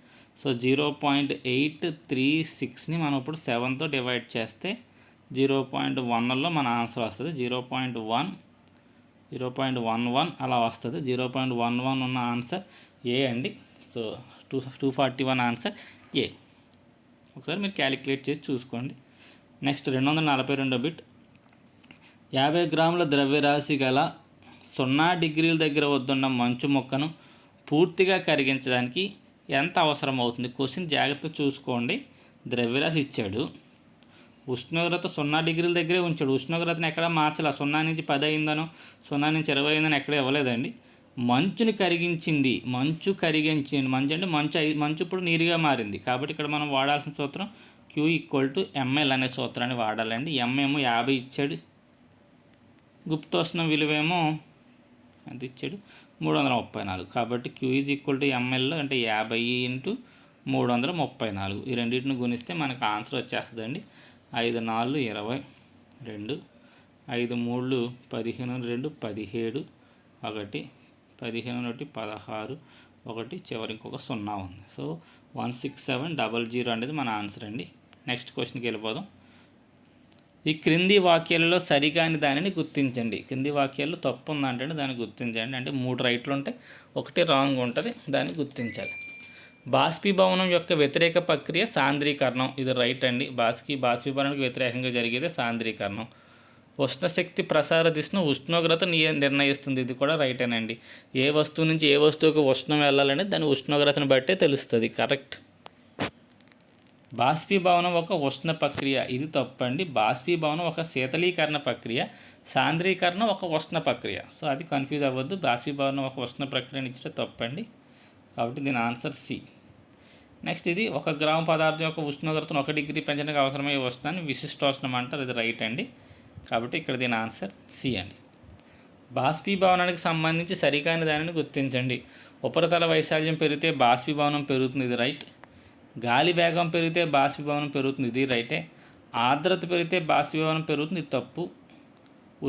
సో 0.836ని మనం ఇప్పుడు 7తో డివైడ్ చేస్తే 0.1లో మన ఆన్సర్ వస్తుంది. 0.11 అలా వస్తుంది. 0.11 ఉన్న ఆన్సర్ ఏ అండి. సో 241 ఆన్సర్ ఏ. ఒకసారి మీరు క్యాలిక్యులేట్ చేసి చూసుకోండి. Next 242 bit. 50 గ్రాముల ద్రవ్యరాశి గల 0 డిగ్రీల దగ్గర వద్దున్న మంచు మొక్కను పూర్తిగా కరిగించడానికి ఎంత అవసరం అవుతుంది? క్వశ్చన్ జాగ్రత్త చూసుకోండి. ద్రవ్యరాశి ఇచ్చాడు, ఉష్ణోగ్రత 0 డిగ్రీల దగ్గరే ఉంచాడు. ఉష్ణోగ్రతను ఎక్కడ మార్చాల, 0 నుంచి 10 అయిందనో 0 నుంచి 20 అయిందని ఎక్కడ ఇవ్వలేదండి. మంచుని కరిగించింది, మంచు అంటే మంచు ఇప్పుడు నీరుగా మారింది. కాబట్టి ఇక్కడ మనం వాడాల్సిన సూత్రం Q = ml అనే సూత్రాన్ని వాడాలండి. M ఏమో 50 ఇచ్చాడు, గుప్తోష్ణం విలువేమో ఎంత ఇచ్చాడు, 334. కాబట్టి Q = ml అంటే 50 × 334. ఈ రెండింటిని గుణిస్తే మనకు ఆన్సర్ వచ్చేస్తుందండి. 5 4 20, 2 5 3 15, 2 17, 1 15, 1 16, 1 చివరి ఇంకొక 0 ఉంది. సో 16700 అనేది మన ఆన్సర్ అండి. నెక్స్ట్ క్వశ్చన్కి వెళ్ళిపోదాం. ఈ క్రింది వాక్యాలలో సరికాని దానిని గుర్తించండి. క్రింది వాక్యాల్లో తప్పు ఉందంటే దాన్ని గుర్తించండి. అంటే 3 రైట్లు ఉంటాయి, 1 రాంగ్ ఉంటుంది, దాన్ని గుర్తించాలి. బాష్పీభవనం యొక్క వ్యతిరేక ప్రక్రియ సాంద్రీకరణం. ఇది రైట్ అండి. బాష్పీభవనానికి వ్యతిరేకంగా జరిగేది సాంద్రీకరణం. ఉష్ణశక్తి ప్రసార దిశను ఉష్ణోగ్రత నిర్ణయిస్తుంది. ఇది కూడా రైటేనండి. ఏ వస్తువు నుంచి ఏ వస్తువుకు ఉష్ణం వెళ్ళాలనేది దాని ఉష్ణోగ్రతను బట్టే తెలుస్తుంది. కరెక్ట్. బాష్పీభవనం ఒక ఉష్ణ ప్రక్రియ. ఇది తప్పండి. బాష్పీభవనం ఒక శీతలీకరణ ప్రక్రియ, సాంద్రీకరణ ఒక ఉష్ణ ప్రక్రియ. సో అది కన్ఫ్యూజ్ అవ్వద్దు. బాష్పీభవనం ఒక ఉష్ణ ప్రక్రియని ఇచ్చే తప్పండి. కాబట్టి దీని ఆన్సర్ సి. నెక్స్ట్ ఇది 1 గ్రాము పదార్థం యొక్క ఉష్ణోగ్రతను 1 డిగ్రీ పెంచడానికి అవసరమయ్యే ఉష్ణాన్ని విశిష్టోష్ణం అంటారు. ఇది రైట్ అండి. కాబట్టి ఇక్కడ దీని ఆన్సర్ సి అండి. బాష్పీభవనానికి సంబంధించి సరికాని దానిని గుర్తించండి. ఉపరితల వైశాల్యం పెరిగితే బాష్పీభవనం పెరుగుతుంది. ఇది రైట్. గాలి వేగం పెరిగితే బాష్పీభవనం పెరుగుతుంది. ఇది రైటే. ఆర్ద్రత పెరిగితే బాష్పీభవనం పెరుగుతుంది. ఇది తప్పు.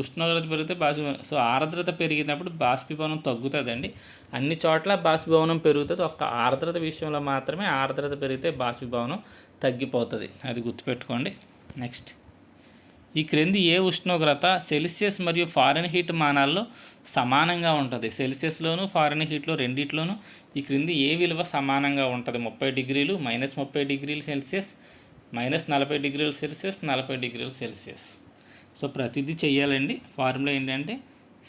ఉష్ణోగ్రత పెరిగితే బాష్పీభవనం. సో ఆర్ద్రత పెరిగినప్పుడు బాష్పీభవనం తగ్గుతుందండి. అన్ని చోట్ల బాష్పీభవనం పెరుగుతుంది. ఒక్క ఆర్ద్రత విషయంలో మాత్రమే ఆర్ద్రత పెరిగితే బాష్పీభవనం తగ్గిపోతుంది. అది గుర్తుపెట్టుకోండి. నెక్స్ట్, ఈ క్రింది ఏ ఉష్ణోగ్రత సెల్సియస్ మరియు ఫారెన్హీట్ మానాల్లో సమానంగా ఉంటుంది? సెల్సియస్లోను ఫారెన్హీట్లో రెండిట్లోనూ ఈ క్రింది ఏ విలువ సమానంగా ఉంటుంది? 30 డిగ్రీలు, -30 డిగ్రీలు సెల్సియస్, -40 డిగ్రీల సెల్సియస్, 40 డిగ్రీల సెల్సియస్. సో ప్రతిదీ చెయ్యాలండి. ఫార్ములా ఏంటంటే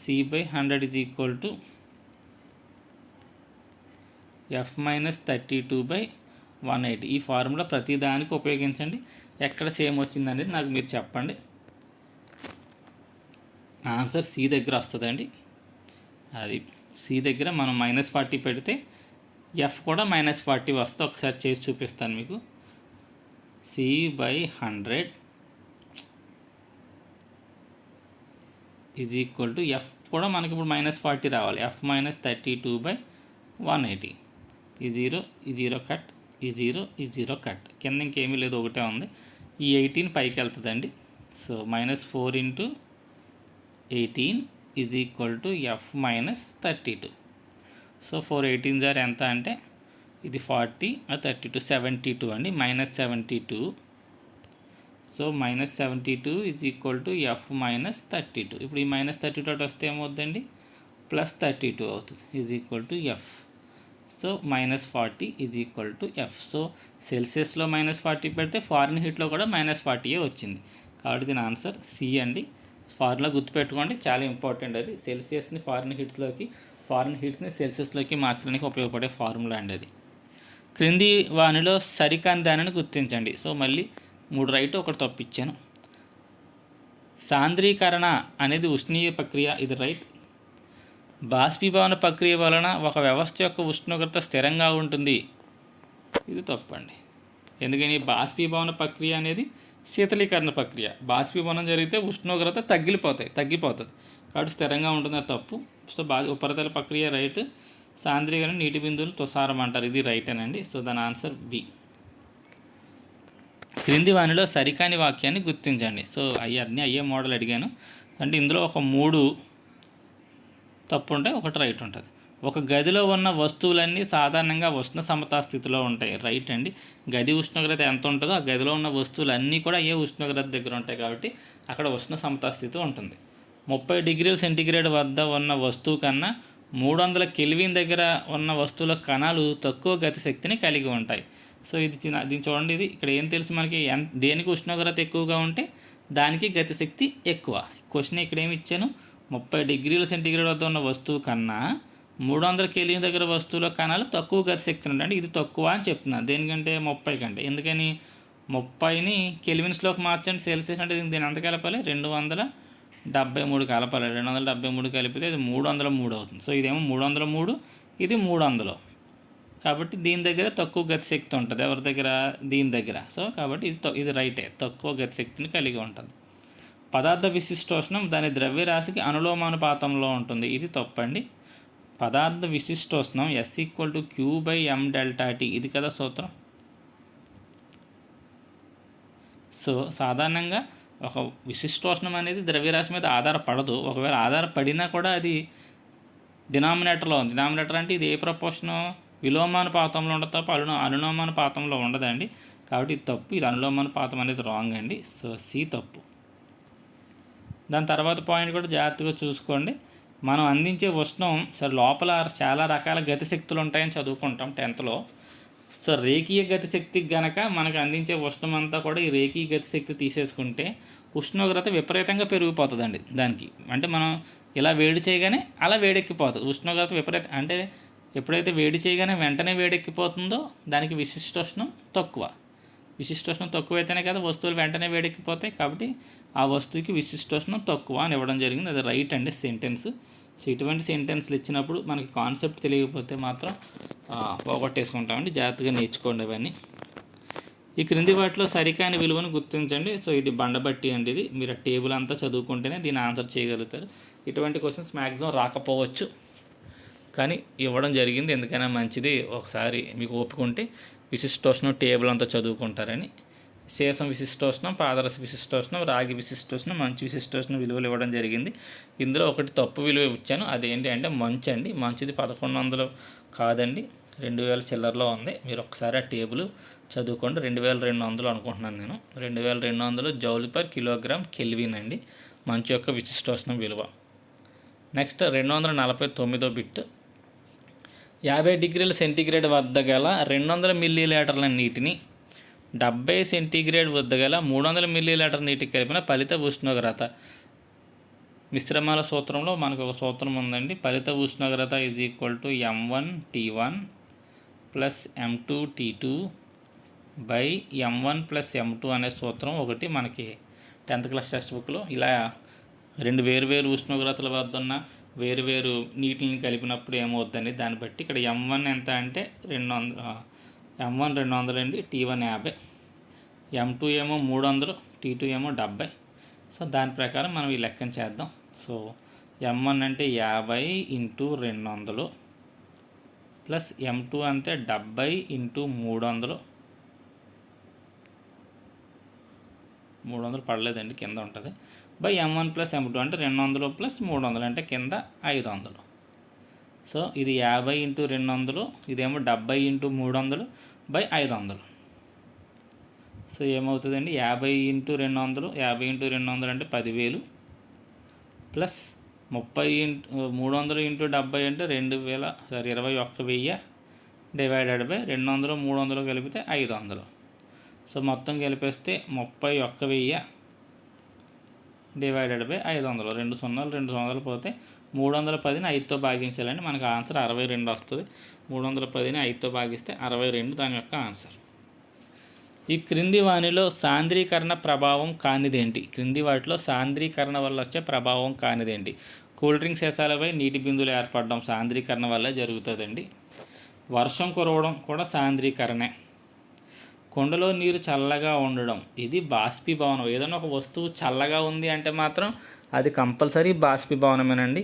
C/100 is equal to F-32/180. ఈ ఫార్ములా ప్రతి దానికి ఉపయోగించండి. ఎక్కడ సేమ్ వచ్చిందనేది నాకు మీరు చెప్పండి. ఆన్సర్ సి దగ్గర వస్తుందండి. అది సి దగ్గర మనం -40 పెడితే ఎఫ్ కూడా -40 వస్తే ఒకసారి చేసి చూపిస్తాను మీకు. C/100 is equal to F కూడా మనకి ఇప్పుడు -40 రావాలి. F-32/180. ఈ జీరో కట్, ఈ జీరో కట్. కింద ఇంకేమీ లేదు, ఒకటే ఉంది. ఈ 18 పైకి వెళ్తుందండి. So -4 × 18 is equal to F-32. So 4 18s are ఎంత అంటే ఇది 40, 32 72 అండి. -72. So -72 is equal to F-32. ఇప్పుడు ఈ -32 వస్తే ఏమవుతుందండి, +32 అవుతుంది. Is equal to F. So -40 is equal to F. So సెల్సియస్లో -40 పెడితే ఫారిన్ హీట్లో కూడా -40 వచ్చింది. కాబట్టి దీని ఆన్సర్ సి అండి. ఫార్ములా గుర్తుపెట్టుకోండి, చాలా ఇంపార్టెంట్ అది. సెల్సియస్ని ఫారిన్ హీట్స్ని సెల్సియస్లోకి మార్చడానికి ఉపయోగపడే ఫార్ములా అండి అది. క్రింది వానిలో సరికాని దానిని గుర్తించండి. సో మళ్ళీ 3 రైట్, 1 తప్పు ఇచ్చాను. సాంద్రీకరణ అనేది ఉష్ణీయ ప్రక్రియ, ఇది రైట్. బాష్పీభవన ప్రక్రియ వలన ఒక వ్యవస్థ యొక్క ఉష్ణోగ్రత స్థిరంగా ఉంటుంది, ఇది తప్పండి. ఎందుకని బాష్పీభవన ప్రక్రియ అనేది శీతలీకరణ ప్రక్రియ. బాష్పీభవనం జరిగితే ఉష్ణోగ్రత తగ్గిపోతుంది, కాబట్టి స్థిరంగా ఉంటుంది, అది తప్పు. సో ఉపరితల ప్రక్రియ రైట్. సాంద్రీకరణ నీటి బిందువులు తుషారం అంటారు, ఇది రైటేనండి. సో దాని ఆన్సర్ బి. క్రింది వానిలో సరికాని వాక్యాన్ని గుర్తించండి. సో అయ్యే మోడల్ అడిగాను అంటే ఇందులో ఒక 3 తప్పు ఉంటాయి, 1 రైట్ ఉంటుంది. ఒక గదిలో ఉన్న వస్తువులన్నీ సాధారణంగా ఉష్ణ సమతా స్థితిలో ఉంటాయి, రైట్ అండి. గది ఉష్ణోగ్రత ఎంత ఉంటుందో ఆ గదిలో ఉన్న వస్తువులు అన్నీ కూడా ఏ ఉష్ణోగ్రత దగ్గర ఉంటాయి, కాబట్టి అక్కడ ఉష్ణ సమతా స్థితి ఉంటుంది. 30 డిగ్రీల సెంటీగ్రేడ్ వద్ద ఉన్న వస్తువు కన్నా 300 కెల్విన్ దగ్గర ఉన్న వస్తువుల కణాలు తక్కువ గతి శక్తిని కలిగి ఉంటాయి. సో దీన్ని చూడండి, ఇది ఇక్కడ ఏం తెలుసు మనకి, దేనికి ఉష్ణోగ్రత ఎక్కువగా ఉంటే దానికి గతి శక్తి ఎక్కువ. క్వశ్చన్ ఇక్కడ ఏమి ఇచ్చాను, 30 డిగ్రీల సెంటీగ్రేడ్ వద్ద ఉన్న వస్తువు కన్నా 300 కెల్విన్ దగ్గర వస్తువుల కణాలు తక్కువ గతి శక్తి ఉంటాయి. ఇది తక్కువ అని చెప్తున్నాను, దేనికంటే 30 కంటే. ఎందుకని 30ని కెల్విన్స్లోకి మార్చండి, సెల్సియస్ అంటే దీన్ని ఎంత కలపాలి, 273 కలపాలి. 273 కలిపితే ఇది 303 అవుతుంది. సో ఇదేమో 303, ఇది 300. కాబట్టి దీని దగ్గర తక్కువ గతి శక్తి ఉంటుంది, ఎవరి దగ్గర, దీని దగ్గర. సో కాబట్టి ఇది రైటే, తక్కువ గతి శక్తిని కలిగి ఉంటుంది. పదార్థ విశిష్టోష్ణం దాని ద్రవ్యరాశికి అనులోమానుపాతంలో ఉంటుంది, ఇది తప్పండి. పదార్థ విశిష్టోష్ణం S=Q/m∆T, ఇది కదా సూత్రం. సో సాధారణంగా ఒక విశిష్టోష్ణం అనేది ద్రవ్యరాశి మీద ఆధారపడదు. ఒకవేళ ఆధారపడినా కూడా అది డినామినేటర్లో ఉంది. డినామినేటర్ అంటే ఇది ఏ ప్రపోర్షను, విలోమానుపాతంలో ఉండదు తప్ప అనులోమానుపాతంలో ఉండదండి. కాబట్టి ఇది తప్పు, ఇది అనులోమానుపాతం అనేది రాంగ్ అండి. సో సి తప్పు. దాని తర్వాత పాయింట్ కూడా జాగ్రత్తగా చూసుకోండి. మనం అందించే ఉష్ణం సరే లోపల చాలా రకాల గతిశక్తులు ఉంటాయని చదువుకుంటాం 10th. సో రేఖీయ గతిశక్తికి గనక మనకు అందించే ఉష్ణం అంతా కూడా ఈ రేఖీయ గతిశక్తి తీసేసుకుంటే ఉష్ణోగ్రత విపరీతంగా పెరిగిపోతుందండి దానికి. అంటే మనం ఇలా వేడి చేయగానే అలా వేడెక్కిపోతుంది ఉష్ణోగ్రత అంటే ఎప్పుడైతే వేడి చేయగానే వెంటనే వేడెక్కిపోతుందో దానికి విశిష్టోష్ణం తక్కువ. విశిష్టోష్ణం తక్కువైతేనే కదా వస్తువులు వెంటనే వేడెక్కిపోతాయి. కాబట్టి ఆ వస్తువుకి విశిష్టోష్ణం తక్కువ అని ఇవ్వడం జరిగింది, అది రైట్ అండి సెంటెన్స్. సో ఇటువంటి సెంటెన్స్లు ఇచ్చినప్పుడు మనకి కాన్సెప్ట్ తెలియకపోతే మాత్రం పోగొట్టేసుకుంటామండి. జాగ్రత్తగా నేర్చుకోండి అవన్నీ. ఈ క్రింది వాటిలో సరికాని విలువను గుర్తించండి. సో ఇది బండబట్టి అండి, ఇది మీరు టేబుల్ అంతా చదువుకుంటేనే దీన్ని ఆన్సర్ చేయగలుగుతారు. ఇటువంటి క్వశ్చన్స్ మ్యాక్సిమం రాకపోవచ్చు, కానీ ఇవ్వడం జరిగింది, ఎందుకైనా మంచిది. ఒకసారి మీకు ఓపుకుంటే విశిష్టోష్ణం టేబుల్ అంతా చదువుకుంటారని. శేషం విశిష్టోష్ణం, పాదరస విశిష్టోష్ణం, రాగి విశిష్టోష్ణం, మంచు విశిష్టోష్ణం విలువలు ఇవ్వడం జరిగింది. ఇందులో ఒకటి తప్పు విలువ ఇచ్చాను, అదేంటి అంటే మంచు అండి. మంచుది 1100 కాదండి, 2000 చిల్లరలో ఉంది. మీరు ఒకసారి ఆ టేబుల్ చదువుకోండి. 2200 అనుకుంటున్నాను నేను. 2200 జౌల్/కిలోగ్రామ్ కెల్విన్ అండి మంచు యొక్క విశిష్టోష్ణం విలువ. Next 249వ bit. 50 డిగ్రీల సెంటీగ్రేడ్ వద్ద గల 200 మిల్లీలీటర్ల నీటిని 70 సెంటీగ్రేడ్ వద్ద గల 300 మిల్లీలీటర్ నీటికి కలిపిన ఫలిత ఉష్ణోగ్రత. మిశ్రమాల సూత్రంలో మనకు ఒక సూత్రం ఉందండి. ఫలిత ఉష్ణోగ్రత = m1T1 + m2T2 m1 + m2 అనే సూత్రం ఒకటి మనకి 10th క్లాస్ టెక్స్ట్ బుక్లో. ఇలా రెండు వేరు ఉష్ణోగ్రతల వద్ద ఉన్న వేరు నీటిని కలిపినప్పుడు ఏమవుద్దండి దాన్ని బట్టి ఇక్కడ m1 ఎంత అంటే 200, m1 200 అండి, T1 50, m2 ఏమో 300, T2 ఏమో 70. సో దాని ప్రకారం మనం ఈ లెక్కను చేద్దాం. సో m1 అంటే 50 × 200 ప్లస్ m2 అంటే 70 × 300 పడలేదండి, కింద ఉంటుంది, m1 + m2 అంటే 200 + 300 అంటే కింద 500. సో ఇది 50 × 200, ఇదేమో 70 × 300 500. సో ఏమవుతుందండి 50 × 200 అంటే 10,000 ప్లస్ 300 × 70 అంటే 21,000 డివైడెడ్ బై 200 300 కలిపితే 500. సో మొత్తం కలిపేస్తే 31,000 డివైడెడ్ బై 500. 200 పోతే 310ని 5తో భాగించాలండి. మనకు ఆన్సర్ 62 వస్తుంది. 310ని 5తో భాగిస్తే 62 దాని యొక్క ఆన్సర్. ఈ క్రింది వానిలో సాంద్రీకరణ ప్రభావం కానిదేంటి? క్రింది వాటిలో సాంద్రీకరణ వల్ల వచ్చే ప్రభావం కానిదేంటి? కూల్ డ్రింక్ సీసాలపై నీటి బిందువులు ఏర్పడడం సాంద్రీకరణ వల్ల జరుగుతుందండి. వర్షం కురవడం కూడా సాంద్రీకరణే. కుండలో నీరు చల్లగా ఉండడం ఇది బాష్పీభవనం. ఏదైనా ఒక వస్తువు చల్లగా ఉంది అంటే మాత్రం అది కంపల్సరీ బాష్పీభవనమేనండి.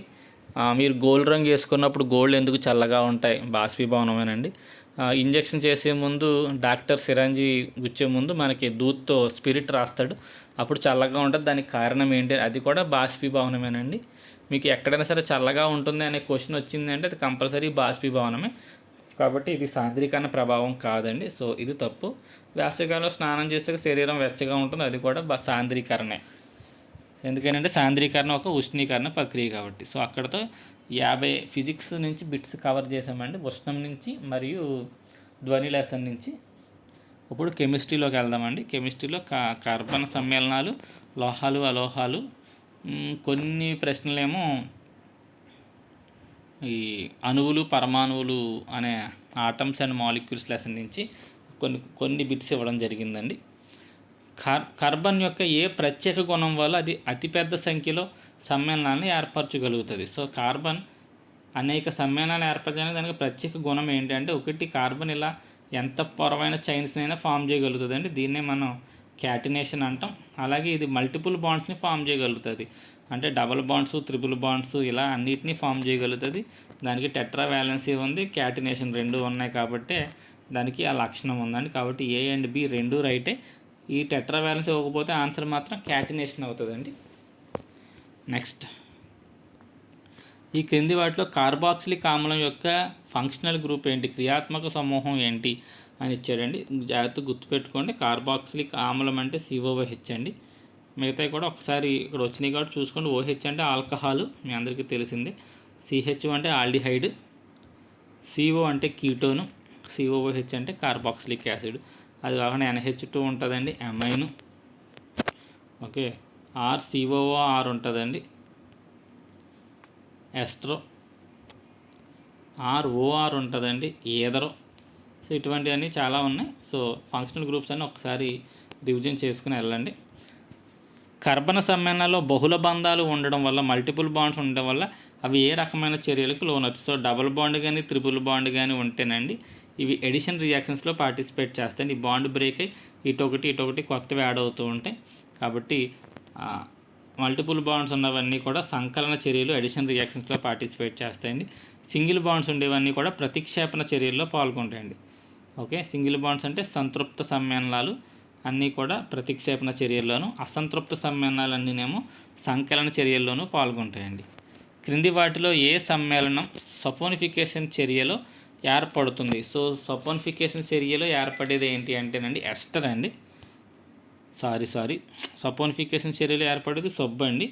మీరు గోల్డ్ రంగు వేసుకున్నప్పుడు గోల్డ్ ఎందుకు చల్లగా ఉంటాయి? బాష్పీభవనమేనండి. ఇంజెక్షన్ చేసే ముందు డాక్టర్ సిరంజి గుచ్చే ముందు మనకి దూత్తో స్పిరిట్ రాస్తాడు, అప్పుడు చల్లగా ఉంటుంది. దానికి కారణం ఏంటి? అది కూడా బాష్పీభవనమేనండి. మీకు ఎక్కడైనా సరే చల్లగా ఉంటుంది అనే క్వశ్చన్ వచ్చింది అంటే అది కంపల్సరీ బాష్పీభవనమే. కాబట్టి ఇది సాంద్రీకరణ ప్రభావం కాదండి. సో ఇది తప్పు. వేసవికాలంలో స్నానం చేసాక శరీరం వెచ్చగా ఉంటుంది, అది కూడా సాంద్రీకరణే. ఎందుకంటే సాంద్రీకరణ ఒక ఉష్ణీకరణ ప్రక్రియ కాబట్టి. సో అక్కడతో 50 ఫిజిక్స్ నుంచి బిట్స్ కవర్ చేసామండి, ఉష్ణం నుంచి మరియు ధ్వని లెసన్ నుంచి. ఇప్పుడు కెమిస్ట్రీలోకి వెళ్దామండి. కెమిస్ట్రీలో కార్బన్ సమ్మేళనాలు, లోహాలు, అలోహాలు, కొన్ని ప్రశ్నలేమో ఈ అణువులు, పరమాణువులు అనే ఆటమ్స్ అండ్ మాలిక్యూల్స్ లెసన్ నుంచి కొన్ని బిట్స్ ఇవ్వడం జరిగిందండి. కార్బన్ యొక్క ఏ ప్రత్యేక గుణం వల్ల అది అతిపెద్ద సంఖ్యలో సమ్మేళనాలను ఏర్పరచగలుగుతుంది? సో కార్బన్ అనేక సమ్మేళనాలు ఏర్పరచడానికి దానికి ప్రత్యేక గుణం ఏంటంటే, ఒకటి కార్బన్ ఇలా ఎంత పొరవైన చైన్స్నైనా ఫామ్ చేయగలుగుతుందండి. దీన్నే మనం క్యాటినేషన్ అంటాం. అలాగే ఇది మల్టిపుల్ బాండ్స్ని ఫామ్ చేయగలుగుతుంది. అంటే డబుల్ బాండ్స్, త్రిపుల్ బాండ్స్ ఇలా అన్నిటినీ ఫామ్ చేయగలుగుతుంది. దానికి టెట్రా వ్యాలెన్సీ ఉంది, క్యాటినేషన్ 2 ఉన్నాయి కాబట్టి దానికి ఆ లక్షణం ఉందండి. కాబట్టి A and B 2 రైటే. ఈ టెట్రా వ్యాలెన్సీ ఇవ్వకపోతే ఆన్సర్ మాత్రం క్యాటినేషన్ అవుతుందండి. నెక్స్ట్, ఈ క్రింది వాటిలో కార్బాక్సిలిక్ ఆమ్లం యొక్క ఫంక్షనల్ గ్రూప్ ఏంటి? క్రియాత్మక సమూహం ఏంటి అని ఇచ్చాడండి. జాగ్రత్తగా గుర్తుపెట్టుకోండి. కార్బాక్సిలిక్ ఆమ్లం అంటే COOH అండి. మిగతాయి కూడా ఒకసారి ఇక్కడ వచ్చినాయి కాబట్టి చూసుకోండి. OH అంటే ఆల్కహాల్, మీ అందరికీ తెలిసిందే. CH అంటే ఆల్డిహైడ్, CO అంటే కీటోను, COOH అంటే కార్బాక్సిలిక్ యాసిడ్. అది కాకుండా NH2 ఉంటుందండి, అమైన్. ఓకే, RCOOR ఉంటుందండి, ఎస్ట్రో. ROR ఉంటుందండి, ఏదరో. సో ఇటువంటివన్నీ చాలా ఉన్నాయి. సో ఫంక్షనల్ గ్రూప్స్ అన్నీ ఒకసారి రివిజన్ చేసుకుని వెళ్ళండి. కర్బన సమ్మేళనాల్లో బహుళ బంధాలు ఉండడం వల్ల, మల్టిపుల్ బాండ్స్ ఉండడం వల్ల అవి ఏ రకమైన చర్యలకు లోనవుతాయి? సో డబుల్ బాండ్ కానీ త్రిపుల్ బాండ్ కానీ ఉంటేనండి ఇవి ఎడిషన్ రియాక్షన్స్లో పార్టిసిపేట్ చేస్తాయి. ఈ బాండ్ బ్రేక్ అయ్యి ఇటొకటి కొత్తవి యాడ్ అవుతూ ఉంటాయి. కాబట్టి మల్టిపుల్ బాండ్స్ ఉన్నవన్నీ కూడా సంకలన చర్యలు, ఎడిషన్ రియాక్షన్స్లో పార్టిసిపేట్ చేస్తాయండి. సింగిల్ బాండ్స్ ఉండేవన్నీ కూడా ప్రతిక్షేపణ చర్యల్లో పాల్గొంటాయండి. ఓకే, సింగిల్ బాండ్స్ అంటే సంతృప్త సమ్మేళనాలు అన్నీ కూడా ప్రతిక్షేపణ చర్యల్లోనూ, అసంతృప్త సమ్మేళనాలన్నీనేమో సంకలన చర్యల్లోనూ పాల్గొంటాయండి. క్రింది వాటిలో ఏ సమ్మేళనం సపోనిఫికేషన్ చర్యలో ఏర్పడుతుంది? సో సపోనిఫికేషన్ చర్యలో ఏర్పడేది ఏంటి అంటేనండి ఎస్టర్ అండి. సారీ సపోనిఫికేషన్ చర్యలు ఏర్పడేది సబ్బు అండి.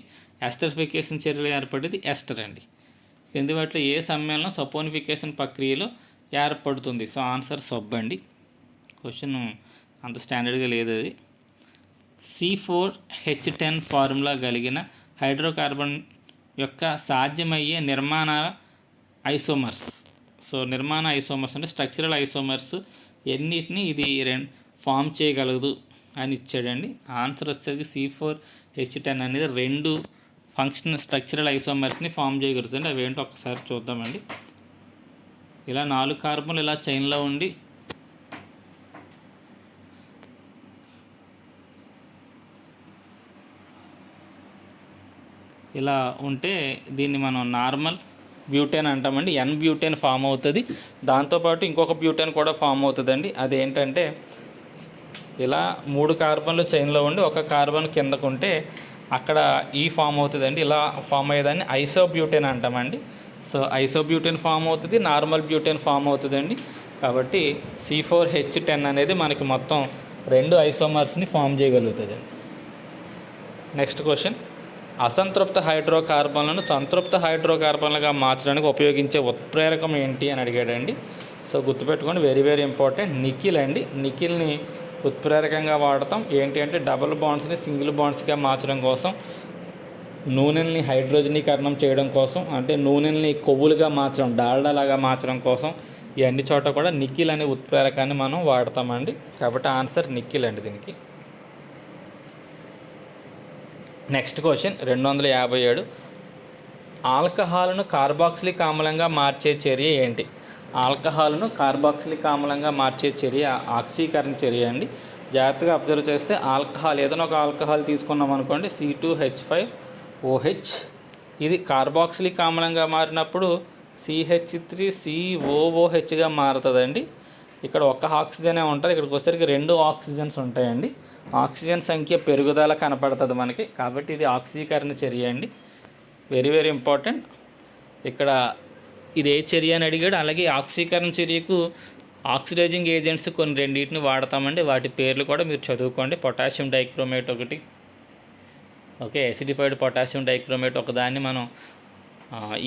ఎస్టరిఫికేషన్ చర్యలు ఏర్పడేది ఎస్టర్ అండి. క్రింది వాటిలో ఏ సమ్మేళనం సపోనిఫికేషన్ ప్రక్రియలో ఏర్పడుతుంది? సో ఆన్సర్ సబ్బు అండి. క్వశ్చన్ అంత స్టాండర్డ్గా లేదు అది. C4H10 ఫార్ములా కలిగిన హైడ్రోకార్బన్ యొక్క సాధ్యమయ్యే నిర్మాణ ఐసోమర్స్. సో నిర్మాణ ఐసోమర్స్ అంటే స్ట్రక్చరల్ ఐసోమర్స్ ఎన్నిటిని ఇది ఫామ్ చేయగలదు అని ఇచ్చాడండి. ఆన్సర్ వచ్చేసరికి C4H10 అనేది 2 ఫంక్షన్ స్ట్రక్చరల్ ఐసోమర్స్ని ఫామ్ చేయగలుగుతుంది. అవి ఏంటో ఒకసారి చూద్దామండి. ఇలా 4 కార్బన్లు ఇలా చైన్లో ఉండి ఇలా ఉంటే దీన్ని మనం నార్మల్ బ్యూటేన్ అంటామండి. N బ్యూటేన్ ఫామ్ అవుతుంది. దాంతోపాటు ఇంకొక బ్యూటేన్ కూడా ఫామ్ అవుతుందండి. అదేంటంటే ఇలా 3 కార్బన్లు చైన్లో ఉండి ఒక కార్బన్ కిందకుంటే అక్కడ ఈ ఫామ్ అవుతుందండి. ఇలా ఫామ్ అయ్యేదాన్ని ఐసోబ్యూటేన్ అంటామండి. సో ఐసోబ్యూటేన్ ఫామ్ అవుతుంది, నార్మల్ బ్యూటేన్ ఫామ్ అవుతుందండి. కాబట్టి C4H10 అనేది మనకి మొత్తం 2 ఐసోమర్స్ని ఫామ్ చేయగలుగుతుంది. నెక్స్ట్ క్వశ్చన్, అసంతృప్త హైడ్రోకార్బన్లను సంతృప్త హైడ్రోకార్బన్లుగా మార్చడానికి ఉపయోగించే ఉత్ప్రేరకం ఏంటి అని అడిగాడండి. సో గుర్తుపెట్టుకోండి, వెరీ వెరీ ఇంపార్టెంట్, నికిల్ అండి. నికిల్ని ఉత్ప్రేరకంగా వాడతాం. ఏంటి అంటే డబుల్ బాండ్స్ని సింగిల్ బాండ్స్గా మార్చడం కోసం, నూనెల్ని హైడ్రోజనీకరణం చేయడం కోసం, అంటే నూనెల్ని కొవ్వులుగా మార్చడం, డాల్డాలాగా మార్చడం కోసం ఈ అన్ని చోట కూడా నికిల్ అనే ఉత్ప్రేరకాన్ని మనం వాడతామండి. కాబట్టి ఆన్సర్ నికిల్ అండి దీనికి. నెక్స్ట్ క్వశ్చన్ 257, ఆల్కహాల్ను కార్బాక్సిలిక్ ఆమ్లంగా మార్చే చర్య ఏంటి? ఆల్కహాల్ను కార్బాక్సిలిక్ ఆమ్లంగా మార్చే చర్య ఆక్సీకరణ చర్య అండి. జాగ్రత్తగా అబ్జర్వ్ చేస్తే ఆల్కహాల్ ఏదైనా ఒక ఆల్కహాల్ తీసుకున్నాం అనుకోండి, C2H5OH, ఇది కార్బాక్సిలిక్ ఆమ్లంగా మారినప్పుడు CH3COOHగా మారుతుందండి. ఇక్కడ ఒక్క ఆక్సిజనే ఉంటుంది, ఇక్కడికి వచ్చేసరికి 2 ఆక్సిజన్స్ ఉంటాయండి. ఆక్సిజన్ సంఖ్య పెరుగుదల కనపడుతుంది మనకి. కాబట్టి ఇది ఆక్సీకరణ చర్య అండి. Very very important. ఇక్కడ ఇది ఏ చర్య అని అడిగాడు. అలాగే ఆక్సీకరణ చర్యకు ఆక్సిడైజింగ్ ఏజెంట్స్ కొన్ని రెండింటిని వాడతామండి. వాటి పేర్లు కూడా మీరు చదువుకోండి. పొటాషియం డైక్రోమేట్ ఒకటి, ఓకే, ఎసిడిఫైడ్ పొటాషియం డైక్రోమేట్ ఒకదాన్ని మనం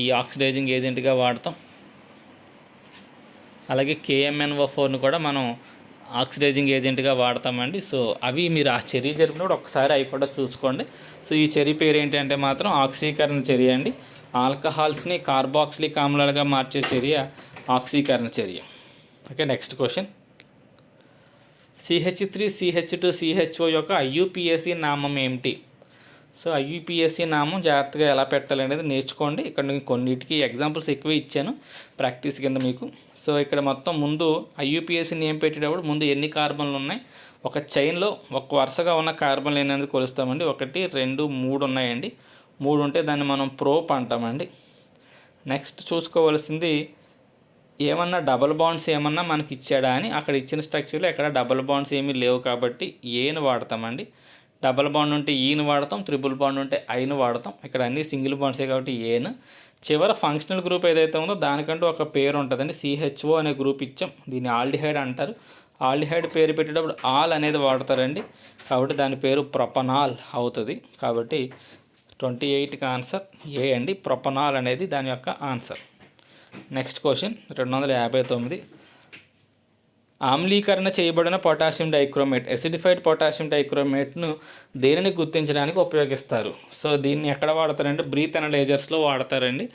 ఈ ఆక్సిడైజింగ్ ఏజెంట్గా వాడతాం. అలాగే KMnO4ను కూడా మనం ఆక్సిడైజింగ్ ఏజెంట్గా వాడతామండి. సో అవి మీరు ఆ చర్య జరిపినప్పుడు ఒకసారి అవి కూడా చూసుకోండి. సో ఈ చర్య పేరు ఏంటంటే మాత్రం ఆక్సీకరణ చర్య అండి. ఆల్కహాల్స్ని కార్బాక్సిలిక్ ఆమ్లాలుగా మార్చే చర్య ఆక్సీకరణ చర్య. ఓకే, నెక్స్ట్ క్వశ్చన్, CH3CH2CHO యొక్క IUPAC నామం ఏమిటి? సో IUPAC నామం జాగ్రత్తగా ఎలా పెట్టాలి అనేది నేర్చుకోండి. ఇక్కడ నేను కొన్నిటికి ఎగ్జాంపుల్స్ ఎక్కువ ఇచ్చాను ప్రాక్టీస్ కింద మీకు. సో ఇక్కడ మొత్తం ముందు IUPAC నేమ్ పెట్టేటప్పుడు ముందు ఎన్ని కార్బన్లు ఉన్నాయి, ఒక చైన్లో ఒక వరుసగా ఉన్న కార్బన్లు అనేది కొలుస్తామండి. 1 2 3 ఉన్నాయండి. 3 ఉంటే దాన్ని మనం ప్రోప్ అంటామండి. నెక్స్ట్ చూసుకోవాల్సింది ఏమన్నా డబల్ బాండ్స్ ఏమన్నా మనకి ఇచ్చాడా అని. అక్కడ ఇచ్చిన స్ట్రక్చర్లో ఎక్కడ డబల్ బాండ్స్ ఏమీ లేవు కాబట్టి ఏని వాడతామండి. డబల్ బాండ్ ఉంటే ఈని వాడతాం, ట్రిపుల్ బాండ్ ఉంటే ఐను వాడతాం. ఇక్కడ అన్నీ సింగిల్ బాండ్సే కాబట్టి ఏను. చివర ఫంక్షనల్ గ్రూప్ ఏదైతే ఉందో దానికంటూ ఒక పేరు ఉంటుందండి. CHO అనే గ్రూప్ ఇచ్చాం, దీన్ని ఆల్డిహైడ్ అంటారు. ఆల్డిహైడ్ పేరు పెట్టేటప్పుడు ఆల్ అనేది వాడతారండి. కాబట్టి దాని పేరు ప్రొపనాల్ అవుతుంది. కాబట్టి 28కి ఆన్సర్ ఏ అండి, ప్రొపనాల్ అనేది దాని యొక్క ఆన్సర్. నెక్స్ట్ క్వశ్చన్ 259, ఆమ్లీకరణ చేయబడిన పొటాషియం డైక్రోమేట్, ఎసిడిఫైడ్ పొటాషియం డైక్రోమేట్ను దేనిని గుర్తించడానికి ఉపయోగిస్తారు? సో దీన్ని ఎక్కడ వాడతారంటే బ్రీత్ అనలైజర్స్లో వాడతారండి.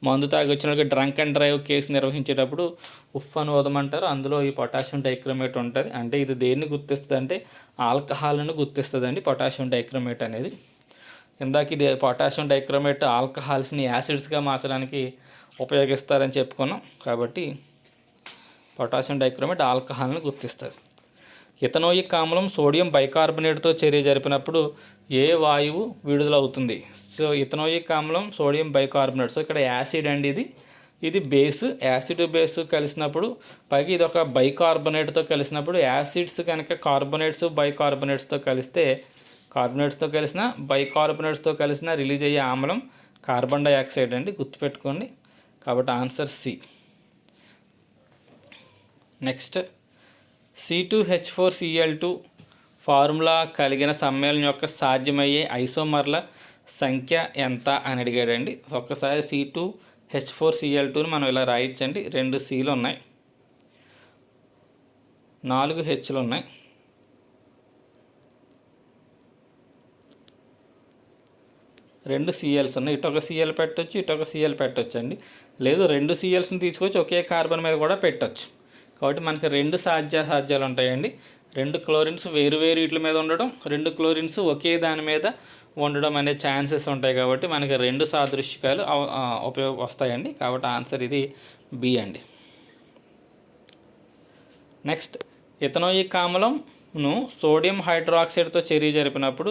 మందు తాగి వచ్చిన డ్రంక్ అండ్ డ్రైవ్ కేసు నిర్వహించేటప్పుడు ఉఫ్ అని వదమంటారు, అందులో ఈ పొటాషియం డైక్రోమేట్ ఉంటుంది. అంటే ఇది దేన్ని గుర్తిస్తుంది అంటే ఆల్కహాల్ను గుర్తిస్తుందండి పొటాషియం డైక్రోమేట్ అనేది. ఇందాక ఇది పొటాషియం డైక్రోమేట్ ఆల్కహాల్స్ని యాసిడ్స్గా మార్చడానికి ఉపయోగిస్తారని చెప్పుకున్నాం. కాబట్టి పొటాషియం డైక్రోమేట్ ఆల్కహాల్ని గుర్తిస్తారు. ఇథనోయిక్ ఆమ్లం సోడియం బైకార్బోనేట్తో చర్య జరిపినప్పుడు ఏ వాయువు విడుదలవుతుంది? సో ఇథనోయిక్ ఆమ్లం సోడియం బైకార్బోనేట్, సో ఇక్కడ యాసిడ్ అండి, ఇది బేస్. యాసిడ్ బేస్ కలిసినప్పుడు పైకి ఇది ఒక బైకార్బోనేట్తో కలిసినప్పుడు యాసిడ్స్ కనుక కార్బోనేట్స్ బైకార్బోనేట్స్తో కలిస్తే, కార్బోనేట్స్తో కలిసిన బైకార్బోనేట్స్తో కలిసిన రిలీజ్ అయ్యే ఆమ్లం కార్బన్ డైఆక్సైడ్ అండి, గుర్తుపెట్టుకోండి. కాబట్టి answer C. Next C2H4Cl2 formula కలిగిన సమ్మేళనం యొక్క సాధ్యమయ్యే ఐసోమర్ల సంఖ్య ఎంత అని అడిగాడండి. ఒక్కసారి C2H4Cl2ని మనం ఇలా రాయించండి. 2 Cలు ఉన్నాయి, 4 Hలు ఉన్నాయి. రెండు సిఎల్స్ ఉన్నాయి, ఇటు ఒక సిఎల్ పెట్టొచ్చు, ఇటు ఒక సిఎల్ పెట్టొచ్చు అండి. లేదు రెండు సిఎల్స్ని తీసుకొచ్చి ఒకే కార్బన్ మీద కూడా పెట్టొచ్చు. కాబట్టి మనకి రెండు సాధ్యాలు ఉంటాయండి. రెండు క్లోరిన్స్ వేరు వీటి మీద ఉండడం, రెండు క్లోరిన్స్ ఒకే దాని మీద ఉండడం అనే ఛాన్సెస్ ఉంటాయి. కాబట్టి మనకి రెండు సాదృశ్యాలు వస్తాయండి. కాబట్టి ఆన్సర్ ఇది బి అండి. నెక్స్ట్, ఇథనోయిక్ ఆమ్లంను సోడియం హైడ్రాక్సైడ్తో చర్య జరిపినప్పుడు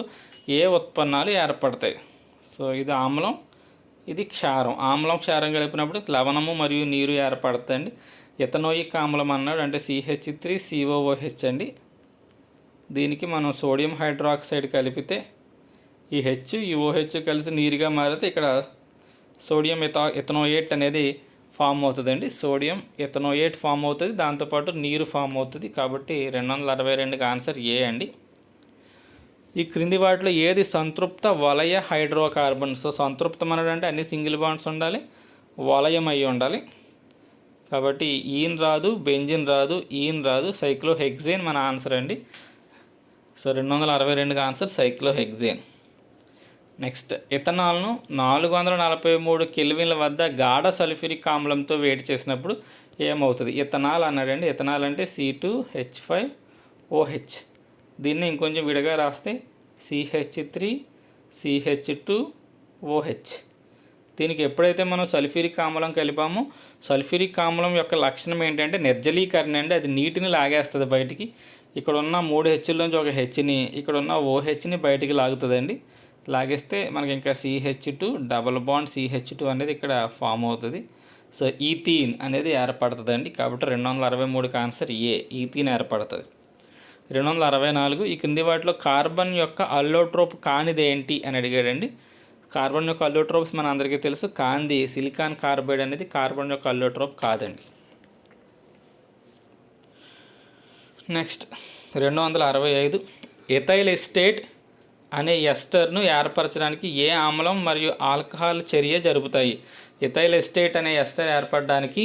ఏ ఉత్పన్నాలు ఏర్పడతాయి? సో ఇది ఆమ్లం, ఇది క్షారం. ఆమ్లం క్షారం కలిపినప్పుడు లవణము మరియు నీరు ఏర్పడతాయండి. ఇథనోయిక్ ఆమ్లం అన్నాడు అంటే CH3COOH అండి. దీనికి మనం సోడియం హైడ్రాక్సైడ్ కలిపితే ఈ హెచ్ ఈ OH కలిసి నీరుగా మారితే ఇక్కడ సోడియం ఇథనోయేట్ అనేది ఫామ్ అవుతుందండి. సోడియం ఇథనోయేట్ ఫామ్ అవుతుంది, దాంతోపాటు నీరు ఫామ్ అవుతుంది. కాబట్టి 262కి ఆన్సర్ ఏ అండి. ఈ క్రింది వాటిలో ఏది సంతృప్త వలయ హైడ్రోకార్బన్? సో సంతృప్తం అనడంటే అన్ని సింగిల్ బాండ్స్ ఉండాలి, వలయం అయ్యి ఉండాలి. కాబట్టి ఈన్ రాదు, బెంజిన్ రాదు, ఈన్ రాదు, సైక్లోహెక్సేన్ మన ఆన్సర్ అండి. సో 262కి ఆన్సర్ సైక్లోహెక్సేన్. నెక్స్ట్, ఇథనాల్ను 443 కెల్విన్ల వద్ద గాఢ సల్ఫ్యూరిక్ ఆమ్లంతో వేడి చేసినప్పుడు ఏమవుతుంది? ఇథనాల్ అన్నాడండి. ఇథనాల్ అంటే C2H5OH. దీన్ని ఇంకొంచెం విడిగా రాస్తే CH3CH2OH. దీనికి ఎప్పుడైతే మనం సల్ఫ్యూరిక్ ఆమ్లం కలిపామో, సల్ఫ్యూరిక్ ఆమ్లం యొక్క లక్షణం ఏంటంటే నిర్జలీకరణ అండి. అది నీటిని లాగేస్తుంది బయటికి. ఇక్కడ ఉన్న 3 హెచ్లోంచి ఒక హెచ్ని, ఇక్కడ ఉన్న OHని బయటికి లాగుతుందండి. లాగేస్తే మనకి ఇంకా CH2 డబల్ బాండ్ CH2 అనేది ఇక్కడ ఫామ్ అవుతుంది. సో ఈథీన్ అనేది ఏర్పడుతుందండి. కాబట్టి 263కి ఆన్సర్ ఏ, ఈథీన్ ఏర్పడుతుంది. 264, ఈ క్రింది వాటిలో కార్బన్ యొక్క అల్లోట్రోప్ కానిది ఏంటి అని అడిగాడండి. కార్బన్ యొక్క అల్లోట్రోప్స్ మన అందరికీ తెలుసు. కాంది సిలికాన్ కార్బైడ్ అనేది కార్బన్ యొక్క అల్లోట్రోప్ కాదండి. నెక్స్ట్ 265, ఎథైల్ ఎస్టేట్ అనే ఎస్టర్ను ఏర్పరచడానికి ఏ ఆమ్లం మరియు ఆల్కహాల్ చర్య జరుపుతాయి? ఎథైల్ ఎస్టేట్ అనే ఎస్టర్ ఏర్పడడానికి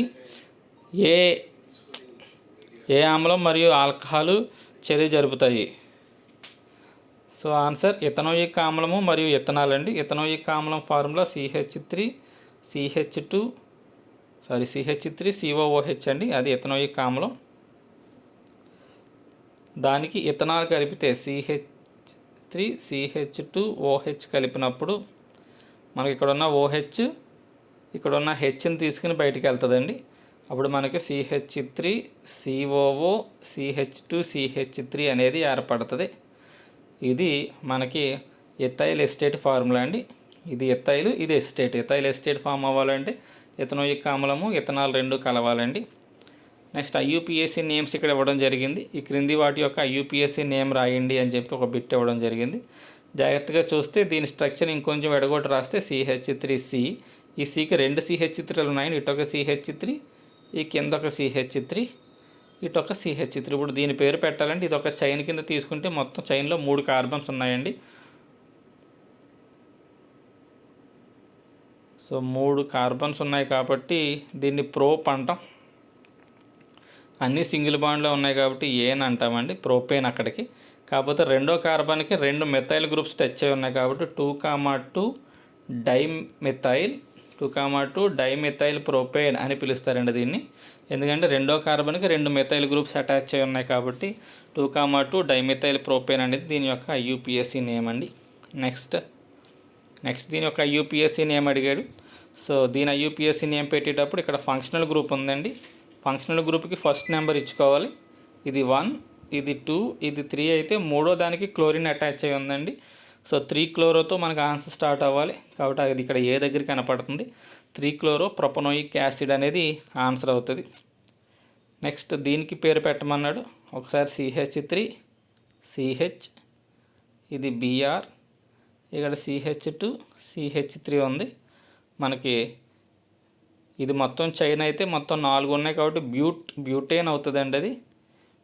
ఏ ఆమ్లం మరియు ఆల్కహాల్ చర్య జరుపుతాయి? సో ఆన్సర్ ఇథనోయిక్ ఆమ్లము మరియు ఇథనాల్ అండి. ఇథనోయిక్ ఆమ్లం ఫార్ములా CH3COOH అండి. అది ఇథనోయిక్ ఆమ్లం. దానికి ఇథనాల్ కలిపితే CH3CH2OH కలిపినప్పుడు మనకి ఇక్కడున్న OH ఇక్కడున్న హెచ్ని తీసుకుని బయటికి వెళ్తుందండి. అప్పుడు మనకి CH3COOCH2CH3 అనేది ఏర్పడుతుంది. ఇది మనకి ఎథైల్ ఎస్టేట్ ఫార్ములా అండి. ఇది ఎథైల్, ఇది ఎస్టేట్. ఎథైల్ ఎస్టేట్ ఫామ్ అవ్వాలంటే ఇథనోయిక్ ఆమ్లము ఇథనాల్ రెండు కలవాలండి. నెక్స్ట్, IUPAC నేమ్స్ ఇక్కడ ఇవ్వడం జరిగింది. ఈ క్రింది వాటి యొక్క IUPAC నేమ్ రాయండి అని చెప్పి ఒక బిట్ ఇవ్వడం జరిగింది. జాగ్రత్తగా చూస్తే దీని స్ట్రక్చర్ ఇంకొంచెం ఎడగొట్టి రాస్తే CH3C. ఈ Cకి 2 CH3లు ఉన్నాయండి. ఇటొక CH3, ఈ కింద ఒక CH3, ఇటొక CH3. ఇప్పుడు దీని పేరు పెట్టాలంటే ఇది ఒక చైన్ కింద తీసుకుంటే మొత్తం చైన్లో 3 కార్బన్స్ ఉన్నాయండి. సో 3 కార్బన్స్ ఉన్నాయి కాబట్టి దీన్ని ప్రోప్ అంటాం. అన్నీ సింగిల్ బాండ్లో ఉన్నాయి కాబట్టి ఏన్ అంటామండి, ప్రోపేన్ అక్కడికి. కాకపోతే రెండో కార్బన్కి 2 మెథైల్ గ్రూప్స్ టచ్ అయి ఉన్నాయి కాబట్టి 2,2 డైమెథైల్ ప్రోపేన్ అని పిలుస్తారండి దీన్ని. ఎందుకంటే రెండో కార్బన్కి 2 మెథైల్ గ్రూప్స్ అటాచ్ అయి ఉన్నాయి కాబట్టి 2,2 డైమెథైల్ ప్రోపేన్ అనేది దీని యొక్క IUPAC నేమ్ అండి. నెక్స్ట్ దీని యొక్క IUPAC నేమ్ అడిగాడు. సో దీని IUPAC నేమ్ పెట్టేటప్పుడు ఇక్కడ ఫంక్షనల్ గ్రూప్ ఉందండి. ఫంక్షనల్ గ్రూప్కి ఫస్ట్ నెంబర్ ఇచ్చుకోవాలి. ఇది 1, ఇది 2, ఇది 3 అయితే మూడో దానికి క్లోరిన్ అటాచ్ అయి ఉందండి. సో 3 క్లోరోతో మనకు ఆన్సర్ స్టార్ట్ అవ్వాలి. కాబట్టి అది ఇక్కడ ఏ దగ్గర కనపడుతుంది. 3 క్లోరో ప్రొపనోయిక్ యాసిడ్ అనేది ఆన్సర్ అవుతుంది. నెక్స్ట్ దీనికి పేరు పెట్టమన్నాడు. ఒకసారి CH3, CH, ఇది Br, ఇక్కడ CH2, CH3 ఉంది. మనకి ఇది మొత్తం చైన్ అయితే మొత్తం 4 ఉన్నాయి కాబట్టి బ్యూటేన్ అవుతుందండి. అది